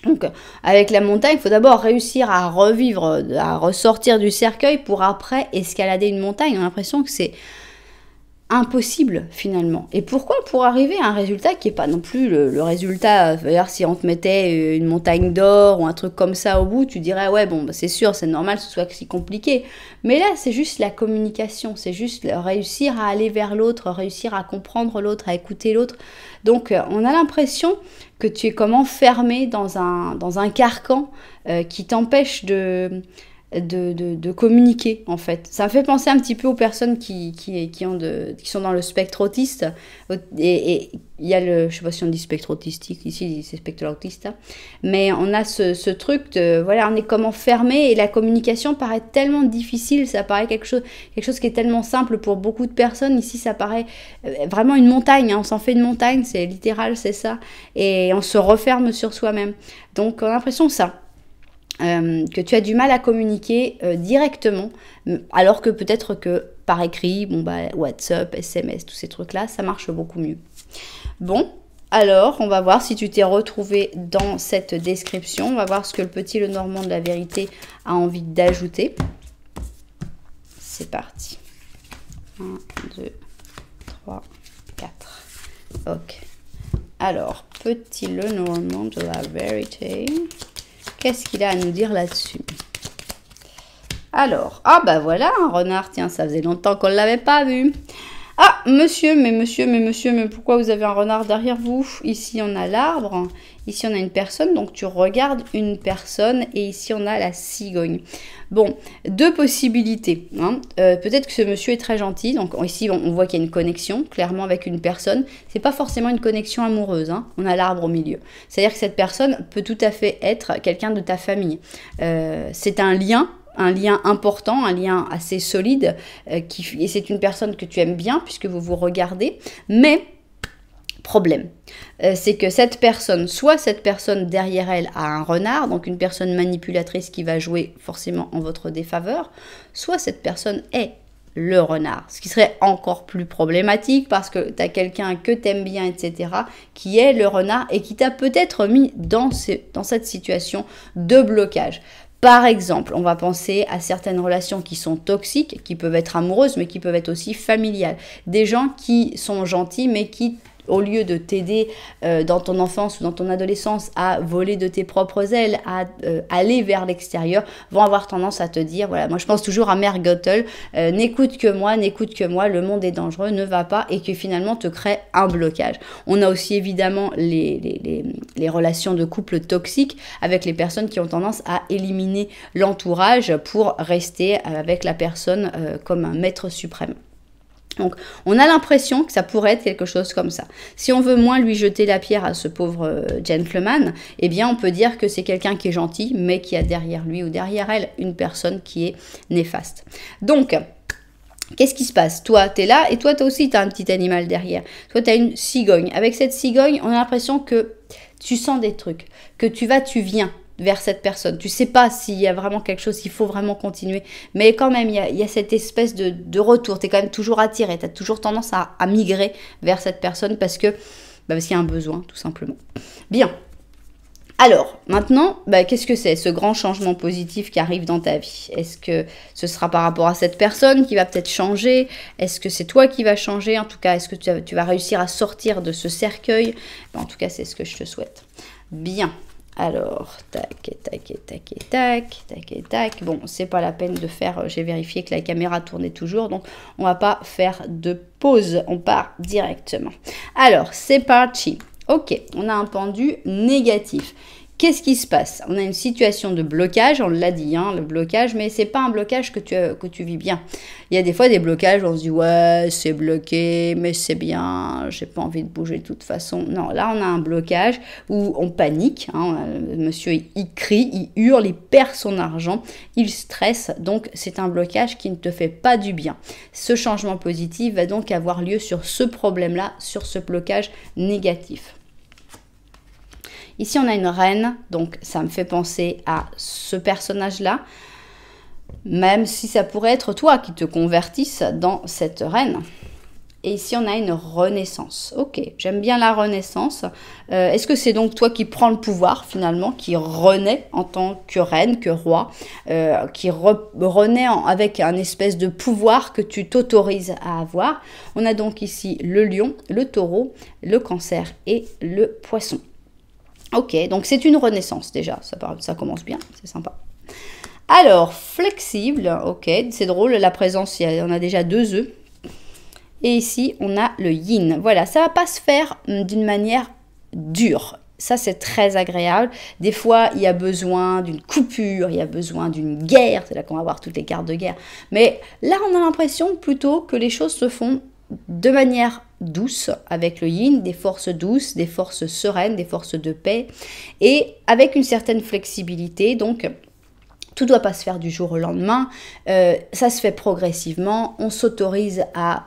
A: Donc, avec la montagne, il faut d'abord réussir à revivre, à ressortir du cercueil pour après escalader une montagne. On a l'impression que c'est impossible finalement. Et pourquoi? Pour arriver à un résultat qui n'est pas non plus le résultat. D'ailleurs, si on te mettait une montagne d'or ou un truc comme ça au bout, tu dirais ouais bon, bah, c'est sûr, c'est normal que ce soit si compliqué. Mais là, c'est juste la communication, c'est juste réussir à aller vers l'autre, réussir à comprendre l'autre, à écouter l'autre. Donc, on a l'impression que tu es comme enfermé dans un carcan qui t'empêche de communiquer, en fait. Ça me fait penser un petit peu aux personnes qui sont dans le spectre autiste. Et il y a je sais pas si on dit spectre autistique, ici c'est spectre autiste, mais on a ce truc de, voilà, on est comme enfermé et la communication paraît tellement difficile, ça paraît quelque chose qui est tellement simple pour beaucoup de personnes. Ici, ça paraît vraiment une montagne, on s'en fait une montagne, c'est littéral, c'est ça. Et on se referme sur soi-même. Donc, on a l'impression que tu as du mal à communiquer directement, alors que peut-être que par écrit, WhatsApp, SMS, tous ces trucs-là, ça marche beaucoup mieux. Bon, alors, on va voir si tu t'es retrouvé dans cette description. On va voir ce que le petit Lenormand de la vérité a envie d'ajouter. C'est parti. 1, 2, 3, 4. Ok. Alors, petit Lenormand de la vérité... Qu'est-ce qu'il a à nous dire là-dessus? Alors, ah bah voilà, un renard, tiens, ça faisait longtemps qu'on ne l'avait pas vu. Ah, monsieur, mais pourquoi vous avez un renard derrière vous? Ici, on a l'arbre. Ici, on a une personne. Donc, tu regardes une personne. Et ici, on a la cigogne. Bon, deux possibilités. Hein. Peut-être que ce monsieur est très gentil. Donc, ici, on voit qu'il y a une connexion, clairement, avec une personne. C'est pas forcément une connexion amoureuse. Hein. On a l'arbre au milieu. C'est-à-dire que cette personne peut tout à fait être quelqu'un de ta famille. C'est un lien important, un lien assez solide, et c'est une personne que tu aimes bien puisque vous vous regardez, mais problème, c'est que cette personne, soit cette personne derrière elle a un renard, donc une personne manipulatrice qui va jouer forcément en votre défaveur, soit cette personne est le renard, ce qui serait encore plus problématique parce que tu as quelqu'un que tu aimes bien, etc., qui est le renard et qui t'a peut-être mis dans cette situation de blocage. Par exemple, on va penser à certaines relations qui sont toxiques, qui peuvent être amoureuses, mais qui peuvent être aussi familiales. Des gens qui sont gentils, mais qui, au lieu de t'aider dans ton enfance ou dans ton adolescence à voler de tes propres ailes, à aller vers l'extérieur, vont avoir tendance à te dire, voilà, moi je pense toujours à Mère Gothel, n'écoute que moi, le monde est dangereux, ne va pas, et que finalement te crée un blocage. On a aussi évidemment les relations de couple toxiques avec les personnes qui ont tendance à éliminer l'entourage pour rester avec la personne comme un maître suprême. Donc, on a l'impression que ça pourrait être quelque chose comme ça. Si on veut moins lui jeter la pierre à ce pauvre gentleman, eh bien, on peut dire que c'est quelqu'un qui est gentil, mais qui a derrière lui ou derrière elle une personne qui est néfaste. Donc, qu'est-ce qui se passe? Toi, tu es là et toi aussi, tu as un petit animal derrière. Toi, tu as une cigogne. Avec cette cigogne, on a l'impression que tu sens des trucs, que tu viens vers cette personne. Tu sais pas s'il y a vraiment quelque chose, s'il faut vraiment continuer. Mais quand même, il y a cette espèce de retour. Tu es quand même toujours attiré. Tu as toujours tendance à migrer vers cette personne parce qu'il y a un besoin, tout simplement. Bien. Alors, maintenant, qu'est-ce que c'est ce grand changement positif qui arrive dans ta vie? Est-ce que ce sera par rapport à cette personne qui va peut-être changer? Est-ce que c'est toi qui vas changer? En tout cas, est-ce que tu vas réussir à sortir de ce cercueil? En tout cas, c'est ce que je te souhaite. Bien. Alors, tac, tac. Bon, c'est pas la peine de faire, j'ai vérifié que la caméra tournait toujours, donc on va pas faire de pause, on part directement. Alors, c'est parti. Ok, on a un pendu négatif. Qu'est-ce qui se passe? On a une situation de blocage, on l'a dit, hein, le blocage, mais c'est pas un blocage que tu vis bien. Il y a des fois des blocages où on se dit ouais, c'est bloqué, mais c'est bien, j'ai pas envie de bouger de toute façon. Non, là on a un blocage où on panique, hein, monsieur il crie, il hurle, il perd son argent, il stresse, donc c'est un blocage qui ne te fait pas du bien. Ce changement positif va donc avoir lieu sur ce problème-là, sur ce blocage négatif. Ici, on a une reine, donc ça me fait penser à ce personnage-là, même si ça pourrait être toi qui te convertisse dans cette reine. Et ici, on a une renaissance. Ok, j'aime bien la renaissance. Est-ce que c'est donc toi qui prends le pouvoir, finalement, qui renaît en tant que reine, que roi, qui renaît avec un espèce de pouvoir que tu t'autorises à avoir? On a donc ici le lion, le taureau, le cancer et le poisson. Ok, donc c'est une renaissance déjà, ça commence bien, c'est sympa. Alors, flexible, ok, c'est drôle, la présence, on a déjà 2 œufs. Et ici, on a le yin. Voilà, ça ne va pas se faire d'une manière dure. Ça, c'est très agréable. Des fois, il y a besoin d'une coupure, il y a besoin d'une guerre. C'est là qu'on va voir toutes les cartes de guerre. Mais là, on a l'impression plutôt que les choses se font de manière douce, avec le yin, des forces douces, des forces sereines, des forces de paix, et avec une certaine flexibilité. Donc, tout ne doit pas se faire du jour au lendemain. Ça se fait progressivement. On s'autorise à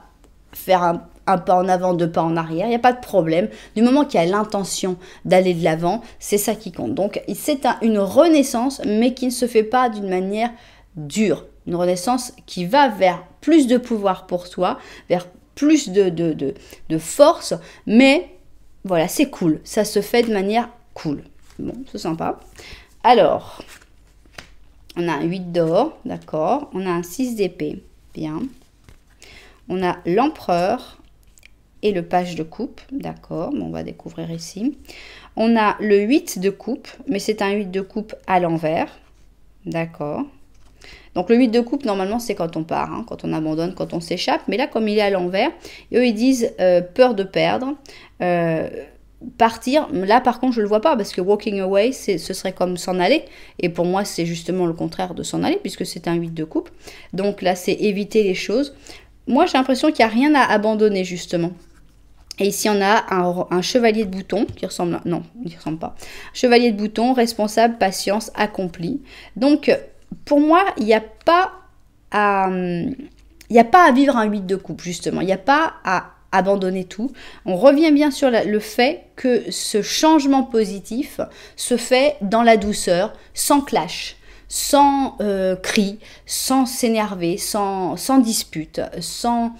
A: faire un pas en avant, 2 pas en arrière, il n'y a pas de problème. Du moment qu'il y a l'intention d'aller de l'avant, c'est ça qui compte. Donc, c'est une renaissance, mais qui ne se fait pas d'une manière dure. Une renaissance qui va vers plus de pouvoir pour toi, vers plus de force, mais voilà, c'est cool. Ça se fait de manière cool. Bon, c'est sympa. Alors, on a un 8 d'or, d'accord. On a un 6 d'épée, bien. On a l'empereur et le page de coupe, d'accord. Bon, on va découvrir ici. On a le 8 de coupe, mais c'est un 8 de coupe à l'envers, d'accord. Donc le 8 de coupe, normalement, c'est quand on part, hein, quand on abandonne, quand on s'échappe. Mais là, comme il est à l'envers, eux, ils disent peur de perdre, partir. Là, par contre, je ne le vois pas parce que walking away, ce serait comme s'en aller. Et pour moi, c'est justement le contraire de s'en aller puisque c'est un 8 de coupe. Donc là, c'est éviter les choses. Moi, j'ai l'impression qu'il n'y a rien à abandonner, justement. Et ici, on a un chevalier de bouton qui ressemble à... Non, il ne ressemble pas. Chevalier de bouton, responsable, patience, accompli. Donc, pour moi, il n'y a pas à vivre un 8 de coupe, justement. Il n'y a pas à abandonner tout. On revient bien sur le fait que ce changement positif se fait dans la douceur, sans clash, sans cri, sans s'énerver, sans dispute, sans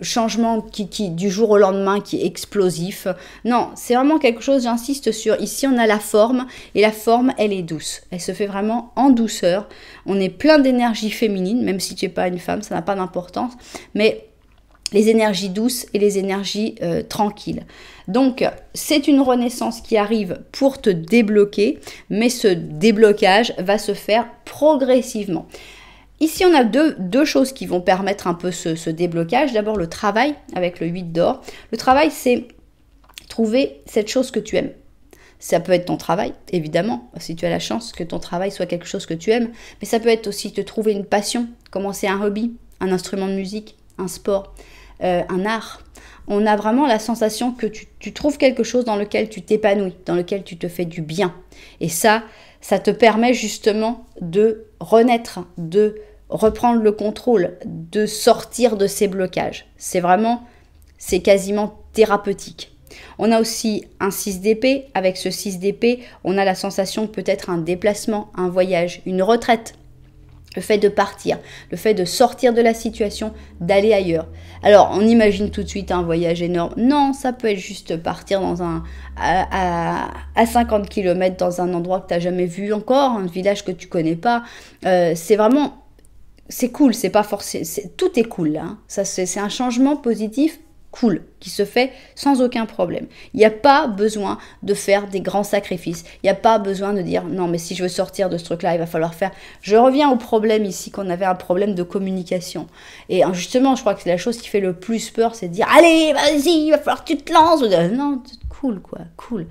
A: changement qui du jour au lendemain qui est explosif. Non, c'est vraiment quelque chose, j'insiste sur, ici on a la forme, et la forme elle est douce, elle se fait vraiment en douceur. On est plein d'énergie féminine, même si tu n'es pas une femme, ça n'a pas d'importance, mais les énergies douces et les énergies tranquilles. Donc, c'est une renaissance qui arrive pour te débloquer, mais ce déblocage va se faire progressivement. Ici, on a deux choses qui vont permettre un peu ce déblocage. D'abord, le travail avec le 8 d'or. Le travail, c'est trouver cette chose que tu aimes. Ça peut être ton travail, évidemment, si tu as la chance que ton travail soit quelque chose que tu aimes, mais ça peut être aussi te trouver une passion, commencer un hobby, un instrument de musique, un sport, un art. On a vraiment la sensation que tu trouves quelque chose dans lequel tu t'épanouis, dans lequel tu te fais du bien. Et ça te permet justement de renaître, de reprendre le contrôle, de sortir de ces blocages. C'est quasiment thérapeutique. On a aussi un 6 d'épée. Avec ce 6 d'épée, on a la sensation peut-être un déplacement, un voyage, une retraite. Le fait de partir, le fait de sortir de la situation, d'aller ailleurs. Alors, on imagine tout de suite un voyage énorme. Non, ça peut être juste partir à 50 km dans un endroit que tu n'as jamais vu encore, un village que tu ne connais pas. C'est cool, c'est pas forcément... Tout est cool là. Hein. C'est un changement positif cool, qui se fait sans aucun problème. Il n'y a pas besoin de faire des grands sacrifices. Il n'y a pas besoin de dire, non, mais si je veux sortir de ce truc-là, il va falloir faire... Je reviens au problème ici, qu'on avait un problème de communication. Et justement, je crois que c'est la chose qui fait le plus peur, c'est de dire, allez, vas-y, il va falloir que tu te lances. Non, cool, quoi, cool.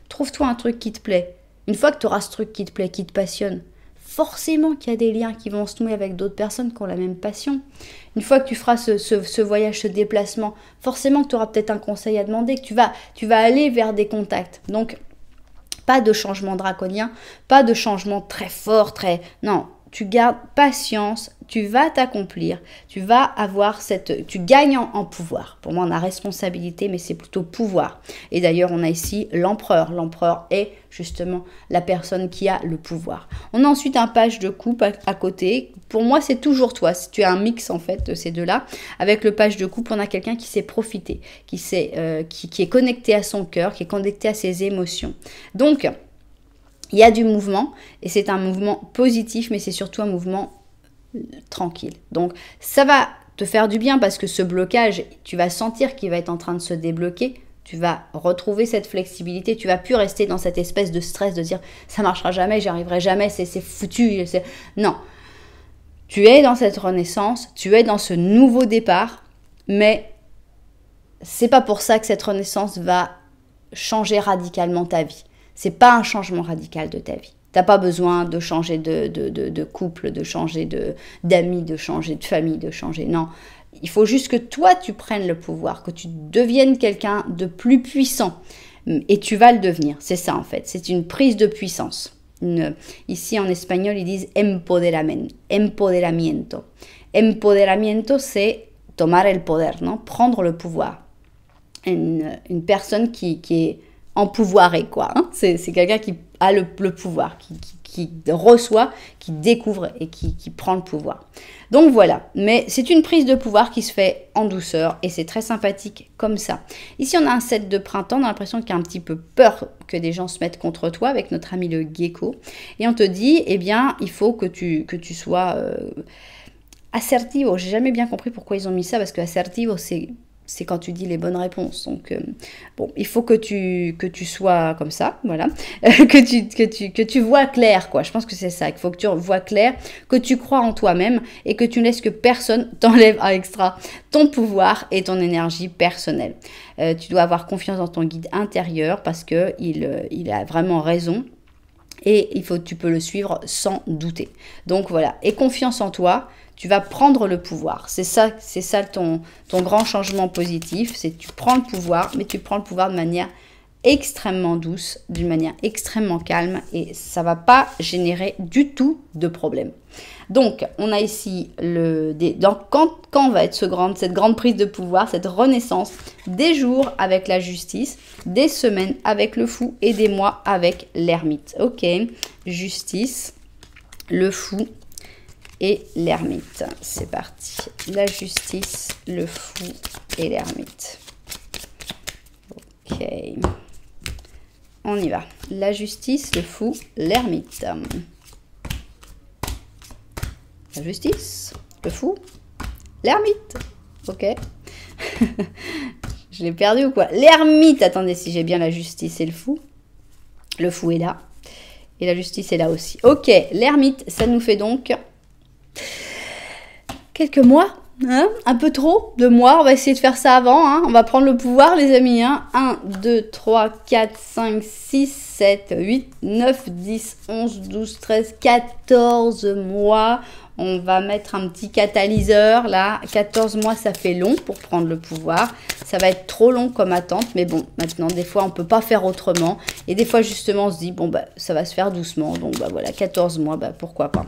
A: Trouve-toi un truc qui te plaît. Une fois que tu auras ce truc qui te plaît, qui te passionne, forcément qu'il y a des liens qui vont se nouer avec d'autres personnes qui ont la même passion. Une fois que tu feras ce voyage, ce déplacement, forcément que tu auras peut-être un conseil à demander, que tu vas aller vers des contacts. Donc, pas de changement draconien, pas de changement très fort, Non, tu gardes patience, tu vas t'accomplir, tu gagnes en pouvoir. Pour moi, on a responsabilité, mais c'est plutôt pouvoir. Et d'ailleurs, on a ici l'empereur. L'empereur est justement la personne qui a le pouvoir. On a ensuite un page de coupe à côté. Pour moi, c'est toujours toi. Si tu as un mix, en fait, de ces deux-là. Avec le page de coupe, on a quelqu'un qui sait profiter, qui est connecté à son cœur, qui est connecté à ses émotions. Donc, il y a du mouvement, et c'est un mouvement positif, mais c'est surtout un mouvement tranquille. Donc, ça va te faire du bien parce que ce blocage, tu vas sentir qu'il va être en train de se débloquer. Tu vas retrouver cette flexibilité. Tu vas plus rester dans cette espèce de stress de dire ça marchera jamais, j'y arriverai jamais, c'est foutu. Non. Tu es dans cette renaissance, tu es dans ce nouveau départ, mais c'est pas pour ça que cette renaissance va changer radicalement ta vie. C'est pas un changement radical de ta vie. T'as pas besoin de changer de couple, de changer d'amis, de changer de famille, de changer. Non, il faut juste que toi, tu prennes le pouvoir, que tu deviennes quelqu'un de plus puissant. Et tu vas le devenir. C'est ça, en fait. C'est une prise de puissance. Ici, en espagnol, ils disent empoderamiento. Empoderamiento, c'est tomar el poder, non? Prendre le pouvoir. Une personne qui est empouvoiré, quoi. Hein, c'est quelqu'un qui a le pouvoir, qui reçoit, qui découvre et qui prend le pouvoir. Donc voilà, mais c'est une prise de pouvoir qui se fait en douceur et c'est très sympathique comme ça. Ici, on a un 7 de printemps, on a l'impression qu'il y a un petit peu peur que des gens se mettent contre toi avec notre ami le gecko. Et on te dit, eh bien, il faut que tu sois assertivo. J'ai jamais bien compris pourquoi ils ont mis ça, parce que assertivo, c'est c'est quand tu dis les bonnes réponses. Donc, bon, il faut que tu sois comme ça, voilà. que tu vois clair, quoi. Je pense que c'est ça. Il faut que tu vois clair, que tu crois en toi-même et que tu ne laisses que personne t'enlève à extra ton pouvoir et ton énergie personnelle. Tu dois avoir confiance dans ton guide intérieur parce que il a vraiment raison. Et tu peux le suivre sans douter. Donc voilà, et confiance en toi, tu vas prendre le pouvoir. C'est ça ton grand changement positif, c'est que tu prends le pouvoir, mais tu prends le pouvoir de manière extrêmement douce, d'une manière extrêmement calme, et ça ne va pas générer du tout de problème. Donc, on a ici quand va être cette grande prise de pouvoir, cette renaissance, des jours avec la justice, des semaines avec le fou et des mois avec l'ermite. Ok, justice, le fou et l'ermite. C'est parti. La justice, le fou et l'ermite. Ok. On y va. La justice, le fou, l'ermite. La justice, le fou, l'ermite. Ok. Je l'ai perdu ou quoi? L'ermite, attendez, si j'ai bien la justice et le fou. Le fou est là. Et la justice est là aussi. Ok, l'ermite, ça nous fait donc quelques mois. Hein, un peu trop de mois, on va essayer de faire ça avant, hein. On va prendre le pouvoir les amis, hein. 1, 2, 3, 4, 5, 6, 7, 8, 9, 10, 11, 12, 13, 14 mois. On va mettre un petit catalyseur là, 14 mois ça fait long pour prendre le pouvoir. Ça va être trop long comme attente, mais bon, maintenant des fois on ne peut pas faire autrement. Et des fois justement on se dit, bon bah ça va se faire doucement, donc bah voilà, 14 mois, bah pourquoi pas.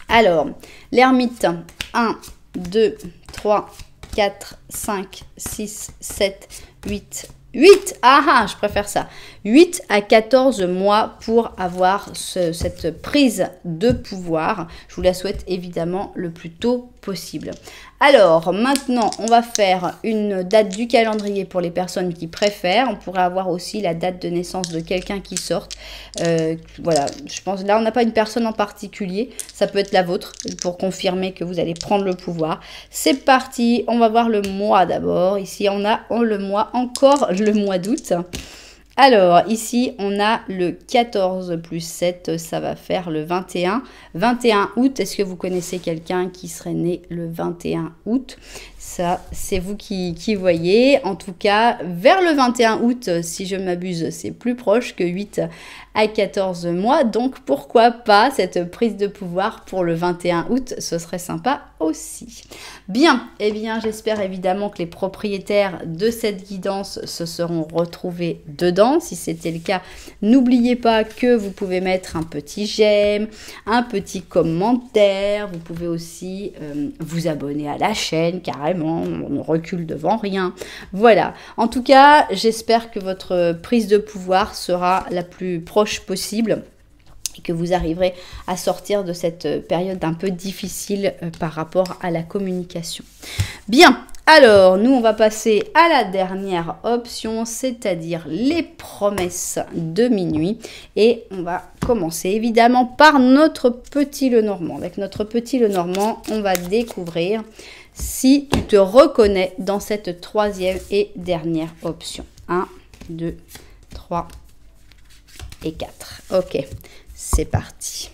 A: Alors, l'ermite, 1, 2, 3, 4, 5, 6, 7, 8, 8, ah, je préfère ça. 8 à 14 mois pour avoir cette prise de pouvoir. Je vous la souhaite évidemment le plus tôt possible. Alors, maintenant, on va faire une date du calendrier pour les personnes qui préfèrent. On pourrait avoir aussi la date de naissance de quelqu'un qui sort. Voilà, je pense, là, on n'a pas une personne en particulier. Ça peut être la vôtre pour confirmer que vous allez prendre le pouvoir. C'est parti, on va voir le mois d'abord. Ici, on a le mois, encore le mois d'août. Alors, ici, on a le 14 plus 7, ça va faire le 21. 21 août, est-ce que vous connaissez quelqu'un qui serait né le 21 août? Ça, c'est vous qui voyez. En tout cas, vers le 21 août, si je m'abuse, c'est plus proche que 8 à 14 mois. Donc, pourquoi pas cette prise de pouvoir pour le 21 août? Ce serait sympa aussi. Bien, eh bien, j'espère évidemment que les propriétaires de cette guidance se seront retrouvés dedans. Si c'était le cas, n'oubliez pas que vous pouvez mettre un petit j'aime, un petit commentaire. Vous pouvez aussi vous abonner à la chaîne, carrément. On ne recule devant rien. Voilà. En tout cas, j'espère que votre prise de pouvoir sera la plus proche possible et que vous arriverez à sortir de cette période un peu difficile par rapport à la communication. Bien, alors nous on va passer à la dernière option, c'est-à-dire les promesses de minuit. Et on va commencer évidemment par notre petit Lenormand. Avec notre petit Lenormand, on va découvrir si tu te reconnais dans cette troisième et dernière option. 1, 2, 3 et 4. Ok, c'est parti.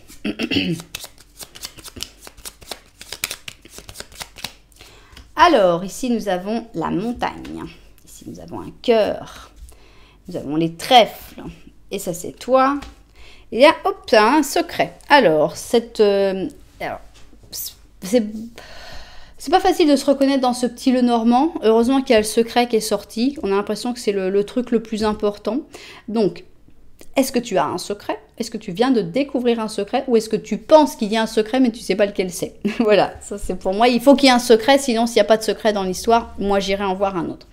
A: Alors, ici, nous avons la montagne. Ici, nous avons un cœur. Nous avons les trèfles. Et ça, c'est toi. Et là, hop, un secret. Alors, c'est pas facile de se reconnaître dans ce petit Lenormand. Heureusement qu'il y a le secret qui est sorti. On a l'impression que c'est le truc le plus important. Donc, est-ce que tu as un secret? Est-ce que tu viens de découvrir un secret? Ou est-ce que tu penses qu'il y a un secret mais tu ne sais pas lequel c'est? Voilà, ça c'est pour moi. Il faut qu'il y ait un secret, sinon s'il n'y a pas de secret dans l'histoire, moi j'irai en voir un autre.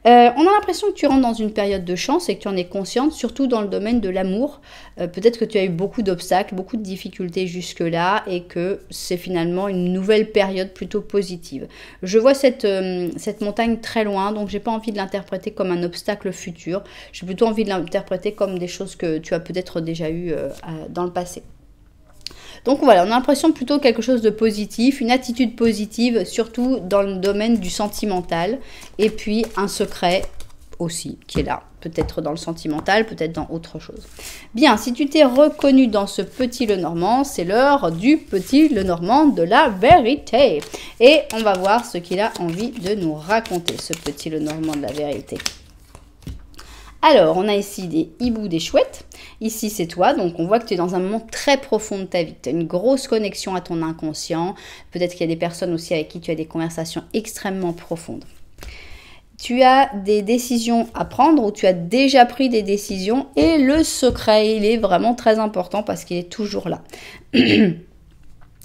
A: On a l'impression que tu rentres dans une période de chance et que tu en es consciente, surtout dans le domaine de l'amour. Peut-être que tu as eu beaucoup d'obstacles, beaucoup de difficultés jusque-là et que c'est finalement une nouvelle période plutôt positive. Je vois cette montagne très loin, donc j'ai pas envie de l'interpréter comme un obstacle futur. J'ai plutôt envie de l'interpréter comme des choses que tu as peut-être déjà eues dans le passé. Donc voilà, on a l'impression plutôt quelque chose de positif, une attitude positive, surtout dans le domaine du sentimental. Et puis un secret aussi qui est là, peut-être dans le sentimental, peut-être dans autre chose. Bien, si tu t'es reconnu dans ce petit Lenormand, c'est l'heure du petit Lenormand de la vérité. Et on va voir ce qu'il a envie de nous raconter, ce petit Lenormand de la vérité. Alors, on a ici des hiboux, des chouettes. Ici, c'est toi. Donc, on voit que tu es dans un moment très profond de ta vie. Tu as une grosse connexion à ton inconscient. Peut-être qu'il y a des personnes aussi avec qui tu as des conversations extrêmement profondes. Tu as des décisions à prendre ou tu as déjà pris des décisions. Et le secret, il est vraiment très important parce qu'il est toujours là.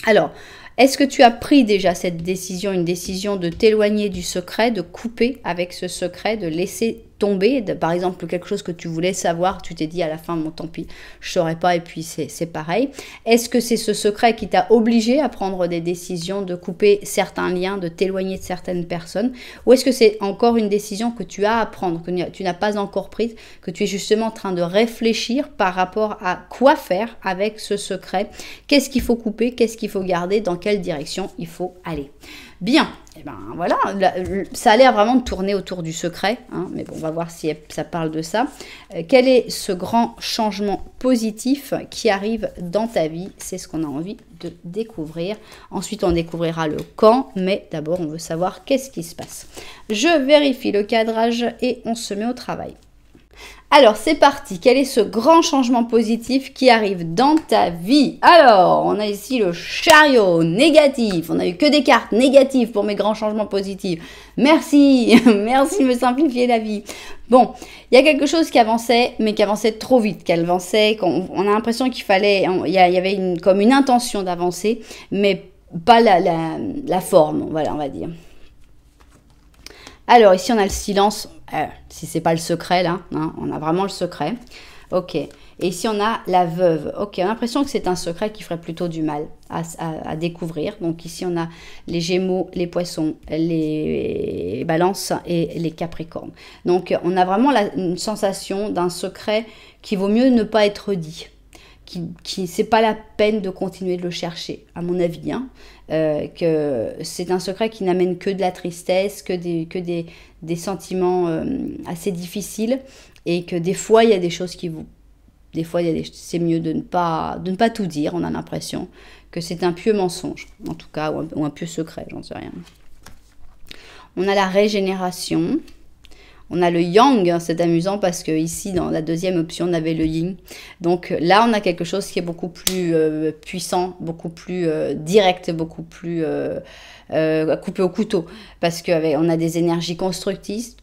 A: Alors, est-ce que tu as pris déjà cette décision, une décision de t'éloigner du secret, de couper avec ce secret, de laisser tomber, par exemple quelque chose que tu voulais savoir, tu t'es dit à la fin, bon tant pis, je ne saurais pas et puis c'est pareil. Est-ce que c'est ce secret qui t'a obligé à prendre des décisions, de couper certains liens, de t'éloigner de certaines personnes, ou est-ce que c'est encore une décision que tu as à prendre, que tu n'as pas encore prise, que tu es justement en train de réfléchir par rapport à quoi faire avec ce secret, qu'est-ce qu'il faut couper, qu'est-ce qu'il faut garder, dans quelle direction il faut aller. Bien, et ben voilà, ça a l'air vraiment de tourner autour du secret, hein, mais bon, on va voir si ça parle de ça. Quel est ce grand changement positif qui arrive dans ta vie? C'est ce qu'on a envie de découvrir. Ensuite, on découvrira le quand, mais d'abord, on veut savoir qu'est-ce qui se passe. Je vérifie le cadrage et on se met au travail. Alors, c'est parti. Quel est ce grand changement positif qui arrive dans ta vie? Alors, on a ici le chariot négatif. On n'a eu que des cartes négatives pour mes grands changements positifs. Merci. Merci de me simplifier la vie. Bon, il y a quelque chose qui avançait, mais qui avançait trop vite. Qui avançait, on a l'impression qu'il fallait... Il y avait comme une intention d'avancer, mais pas la forme, voilà, on va dire. Alors, ici, on a le silence. Si c'est pas le secret, là, hein, on a vraiment le secret. Ok. Et ici, on a la veuve. Ok, on a l'impression que c'est un secret qui ferait plutôt du mal à découvrir. Donc, ici, on a les Gémeaux, les Poissons, les Balances et les Capricornes. Donc, on a vraiment une sensation d'un secret qui vaut mieux ne pas être dit. C'est pas la peine de continuer de le chercher, à mon avis, hein, que c'est un secret qui n'amène que de la tristesse, que des sentiments assez difficiles, et que des fois il y a des choses qui vous, des fois c'est mieux de ne pas tout dire. On a l'impression que c'est un pieux mensonge, en tout cas, ou un pieux secret, j'en sais rien. On a la régénération. On a le yang, c'est amusant parce que ici, dans la deuxième option, on avait le yin. Donc là, on a quelque chose qui est beaucoup plus puissant, beaucoup plus direct, beaucoup plus coupé au couteau. Parce qu'on a des énergies constructrices,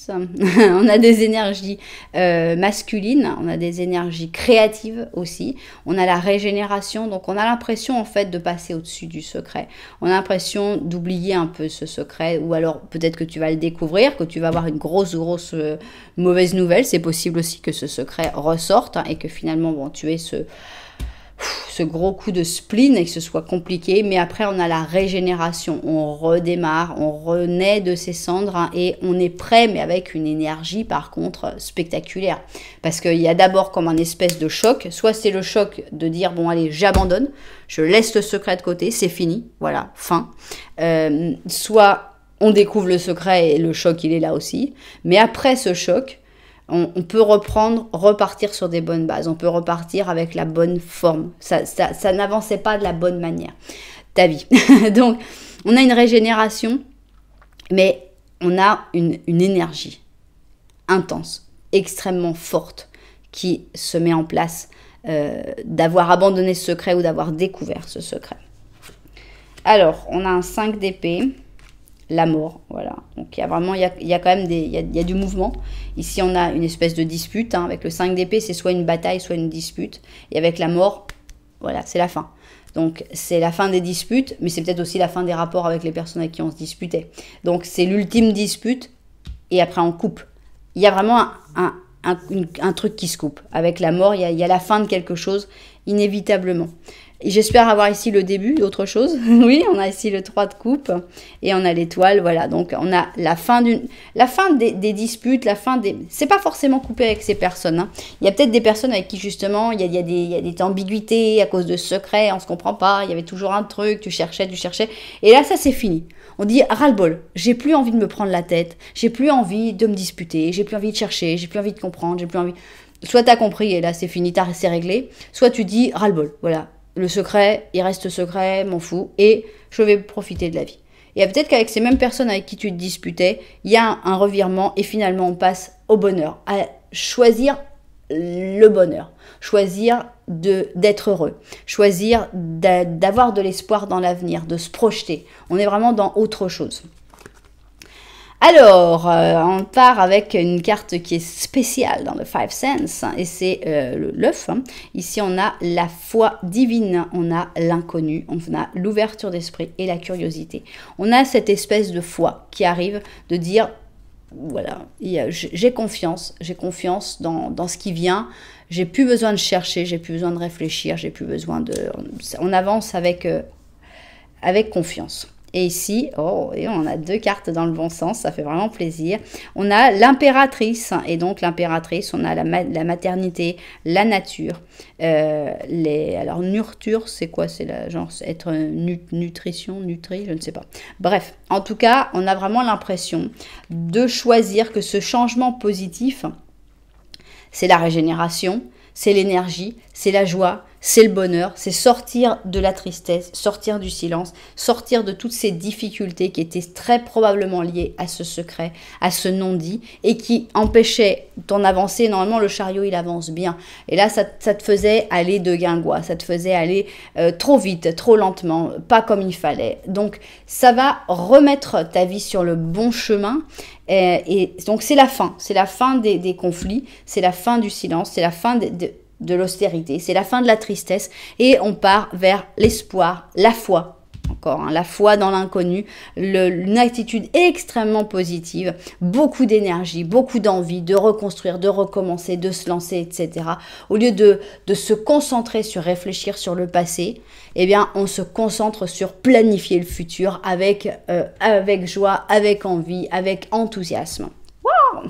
A: on a des énergies masculines, on a des énergies créatives aussi. On a la régénération, donc on a l'impression en fait de passer au-dessus du secret. On a l'impression d'oublier un peu ce secret, ou alors peut-être que tu vas le découvrir, que tu vas avoir une grosse mauvaise nouvelle. C'est possible aussi que ce secret ressorte, hein, et que finalement, bon, tu aies ce gros coup de spleen et que ce soit compliqué. Mais après, on a la régénération. On redémarre, on renaît de ses cendres, hein, et on est prêt, mais avec une énergie, par contre, spectaculaire. Parce qu'il y a d'abord comme un espèce de choc. Soit c'est le choc de dire, bon, allez, j'abandonne, je laisse le secret de côté, c'est fini, voilà, fin. Soit on découvre le secret et le choc, il est là aussi. Mais après ce choc, on peut repartir sur des bonnes bases. On peut repartir avec la bonne forme. Ça n'avançait pas de la bonne manière, ta vie. Donc, on a une régénération, mais on a une énergie intense, extrêmement forte, qui se met en place d'avoir abandonné ce secret ou d'avoir découvert ce secret. Alors, on a un 5 d'épée. La mort, voilà. Donc il y a vraiment, il y a quand même il y a du mouvement. Ici on a une espèce de dispute, hein. Avec le 5 d'épée, c'est soit une bataille, soit une dispute. Et avec la mort, voilà, c'est la fin. Donc c'est la fin des disputes, mais c'est peut-être aussi la fin des rapports avec les personnes avec qui on se disputait. Donc c'est l'ultime dispute, et après on coupe. Il y a vraiment un truc qui se coupe. Avec la mort, il y a la fin de quelque chose, inévitablement. J'espère avoir ici le début d'autre chose. Oui, on a ici le 3 de coupe et on a l'étoile. Voilà, donc on a la fin des disputes, la fin des... C'est pas forcément coupé avec ces personnes. Hein. Il y a peut-être des personnes avec qui justement il y a des ambiguïtés à cause de secrets, on se comprend pas, il y avait toujours un truc, tu cherchais. Et là, ça c'est fini. On dit ras-le-bol, j'ai plus envie de me prendre la tête, j'ai plus envie de me disputer, j'ai plus envie de chercher, j'ai plus envie de comprendre, j'ai plus envie... Soit t'as compris et là c'est fini, c'est réglé, soit tu dis ras-le-bol, voilà. Le secret, il reste secret, m'en fous, et je vais profiter de la vie. Et peut-être qu'avec ces mêmes personnes avec qui tu te disputais, il y a un revirement et finalement on passe au bonheur, à choisir le bonheur, choisir d'être heureux, choisir d'avoir de l'espoir dans l'avenir, de se projeter. On est vraiment dans autre chose. Alors, on part avec une carte qui est spéciale dans le Five Sense, et c'est l'œuf. Hein. Ici, on a la foi divine, on a l'inconnu, on a l'ouverture d'esprit et la curiosité. On a cette espèce de foi qui arrive de dire, voilà, j'ai confiance dans ce qui vient, j'ai plus besoin de chercher, j'ai plus besoin de réfléchir, j'ai plus besoin de... On avance avec confiance. Et ici, et on a 2 cartes dans le bon sens, ça fait vraiment plaisir. On a l'impératrice, et donc l'impératrice, on a la maternité, la nature. Alors, nurture, c'est quoi? C'est genre être nutrition, nutri, je ne sais pas. Bref, en tout cas, on a vraiment l'impression de choisir que ce changement positif, c'est la régénération, c'est l'énergie, c'est la joie, c'est le bonheur, c'est sortir de la tristesse, sortir du silence, sortir de toutes ces difficultés qui étaient très probablement liées à ce secret, à ce non-dit, et qui empêchaient ton avancée. Normalement, le chariot, il avance bien. Et là, ça te faisait aller de guingois, ça te faisait aller trop vite, trop lentement, pas comme il fallait. Donc, ça va remettre ta vie sur le bon chemin. Et donc, c'est la fin des conflits, c'est la fin du silence, c'est la fin de l'austérité, c'est la fin de la tristesse et on part vers l'espoir, la foi, encore, hein, la foi dans l'inconnu, une attitude extrêmement positive, beaucoup d'énergie, beaucoup d'envie de reconstruire, de recommencer, de se lancer, etc. Au lieu de se concentrer sur réfléchir sur le passé, eh bien, on se concentre sur planifier le futur avec joie, avec envie, avec enthousiasme. Wow!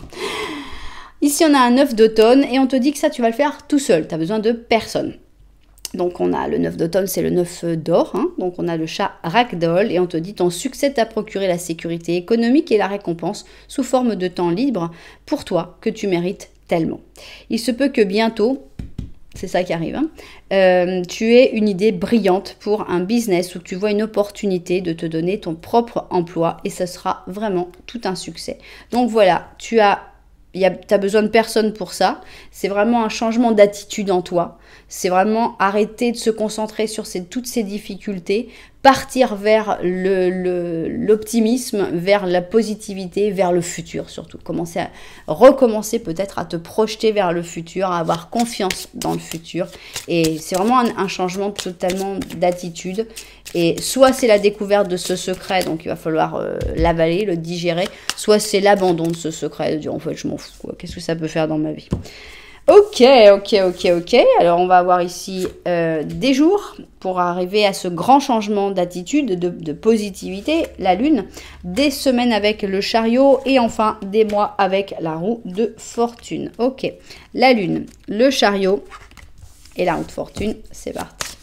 A: Ici, on a un œuf d'automne et on te dit que ça, tu vas le faire tout seul. Tu as besoin de personne. Donc, on a le 9 d'automne, c'est le 9 d'or. Hein. Donc, on a le chat ragdoll et on te dit ton succès t'a procuré la sécurité économique et la récompense sous forme de temps libre pour toi que tu mérites tellement. Il se peut que bientôt, c'est ça qui arrive, hein, tu aies une idée brillante pour un business où tu vois une opportunité de te donner ton propre emploi et ce sera vraiment tout un succès. Donc, voilà, tu as besoin de personne pour ça. C'est vraiment un changement d'attitude en toi. C'est vraiment arrêter de se concentrer sur toutes ces difficultés, partir vers l'optimisme, vers la positivité, vers le futur surtout. Recommencer peut-être à te projeter vers le futur, à avoir confiance dans le futur. Et c'est vraiment un changement totalement d'attitude. Et soit c'est la découverte de ce secret, donc il va falloir l'avaler, le digérer, soit c'est l'abandon de ce secret, de dire en fait je m'en fous, quoi. Qu'est-ce que ça peut faire dans ma vie? Ok. Alors, on va avoir ici des jours pour arriver à ce grand changement d'attitude, de positivité, la lune, des semaines avec le chariot et enfin des mois avec la roue de fortune. Ok, la lune, le chariot et la roue de fortune, c'est parti.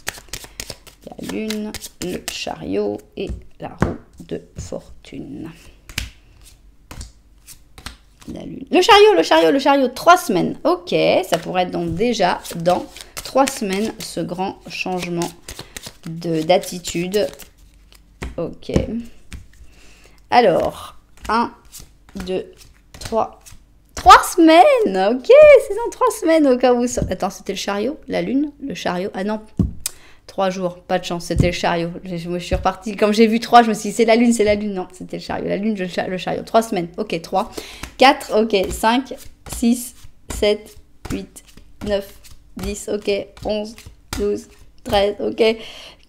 A: La lune, le chariot et la roue de fortune. La lune. Le chariot, 3 semaines. Ok, ça pourrait être donc déjà dans 3 semaines ce grand changement d'attitude. Ok. Alors, 1, 2, 3. 3 semaines. Ok, c'est dans 3 semaines au cas où... Attends, c'était le chariot, la lune, le chariot. Ah non, 3 jours, pas de chance, c'était le chariot. Je me suis repartie, comme j'ai vu 3, je me suis dit c'est la lune. Non, c'était le chariot. La lune, le chariot. 3 semaines, ok, 3, 4, ok, 5, 6, 7, 8, 9, 10, ok, 11, 12, 13, ok,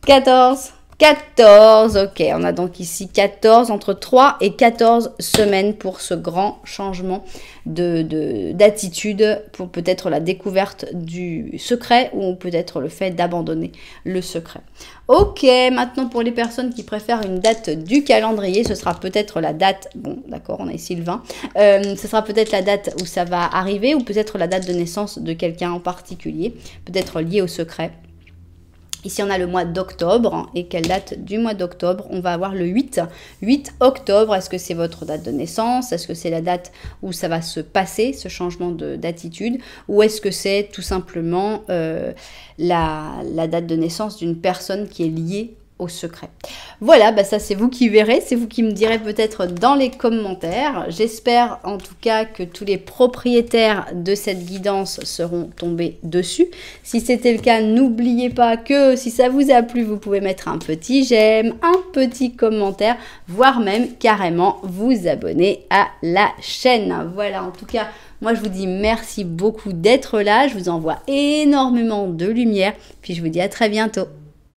A: 14, 14, ok, on a donc ici 14, entre 3 et 14 semaines pour ce grand changement d'attitude, pour peut-être la découverte du secret ou peut-être le fait d'abandonner le secret. Ok, maintenant pour les personnes qui préfèrent une date du calendrier, ce sera peut-être la date, bon d'accord, on a ici le 20, ce sera peut-être la date où ça va arriver ou peut-être la date de naissance de quelqu'un en particulier, peut-être lié au secret. Ici, on a le mois d'octobre. Et quelle date du mois d'octobre? On va avoir le 8 octobre. Est-ce que c'est votre date de naissance? Est-ce que c'est la date où ça va se passer, ce changement d'attitude? Ou est-ce que c'est tout simplement la date de naissance d'une personne qui est liée au secret? Voilà, bah ça c'est vous qui verrez, c'est vous qui me direz peut-être dans les commentaires. J'espère en tout cas que tous les propriétaires de cette guidance seront tombés dessus. Si c'était le cas, n'oubliez pas que si ça vous a plu, vous pouvez mettre un petit j'aime, un petit commentaire, voire même carrément vous abonner à la chaîne. Voilà, en tout cas, moi, je vous dis merci beaucoup d'être là. Je vous envoie énormément de lumière. Puis je vous dis à très bientôt.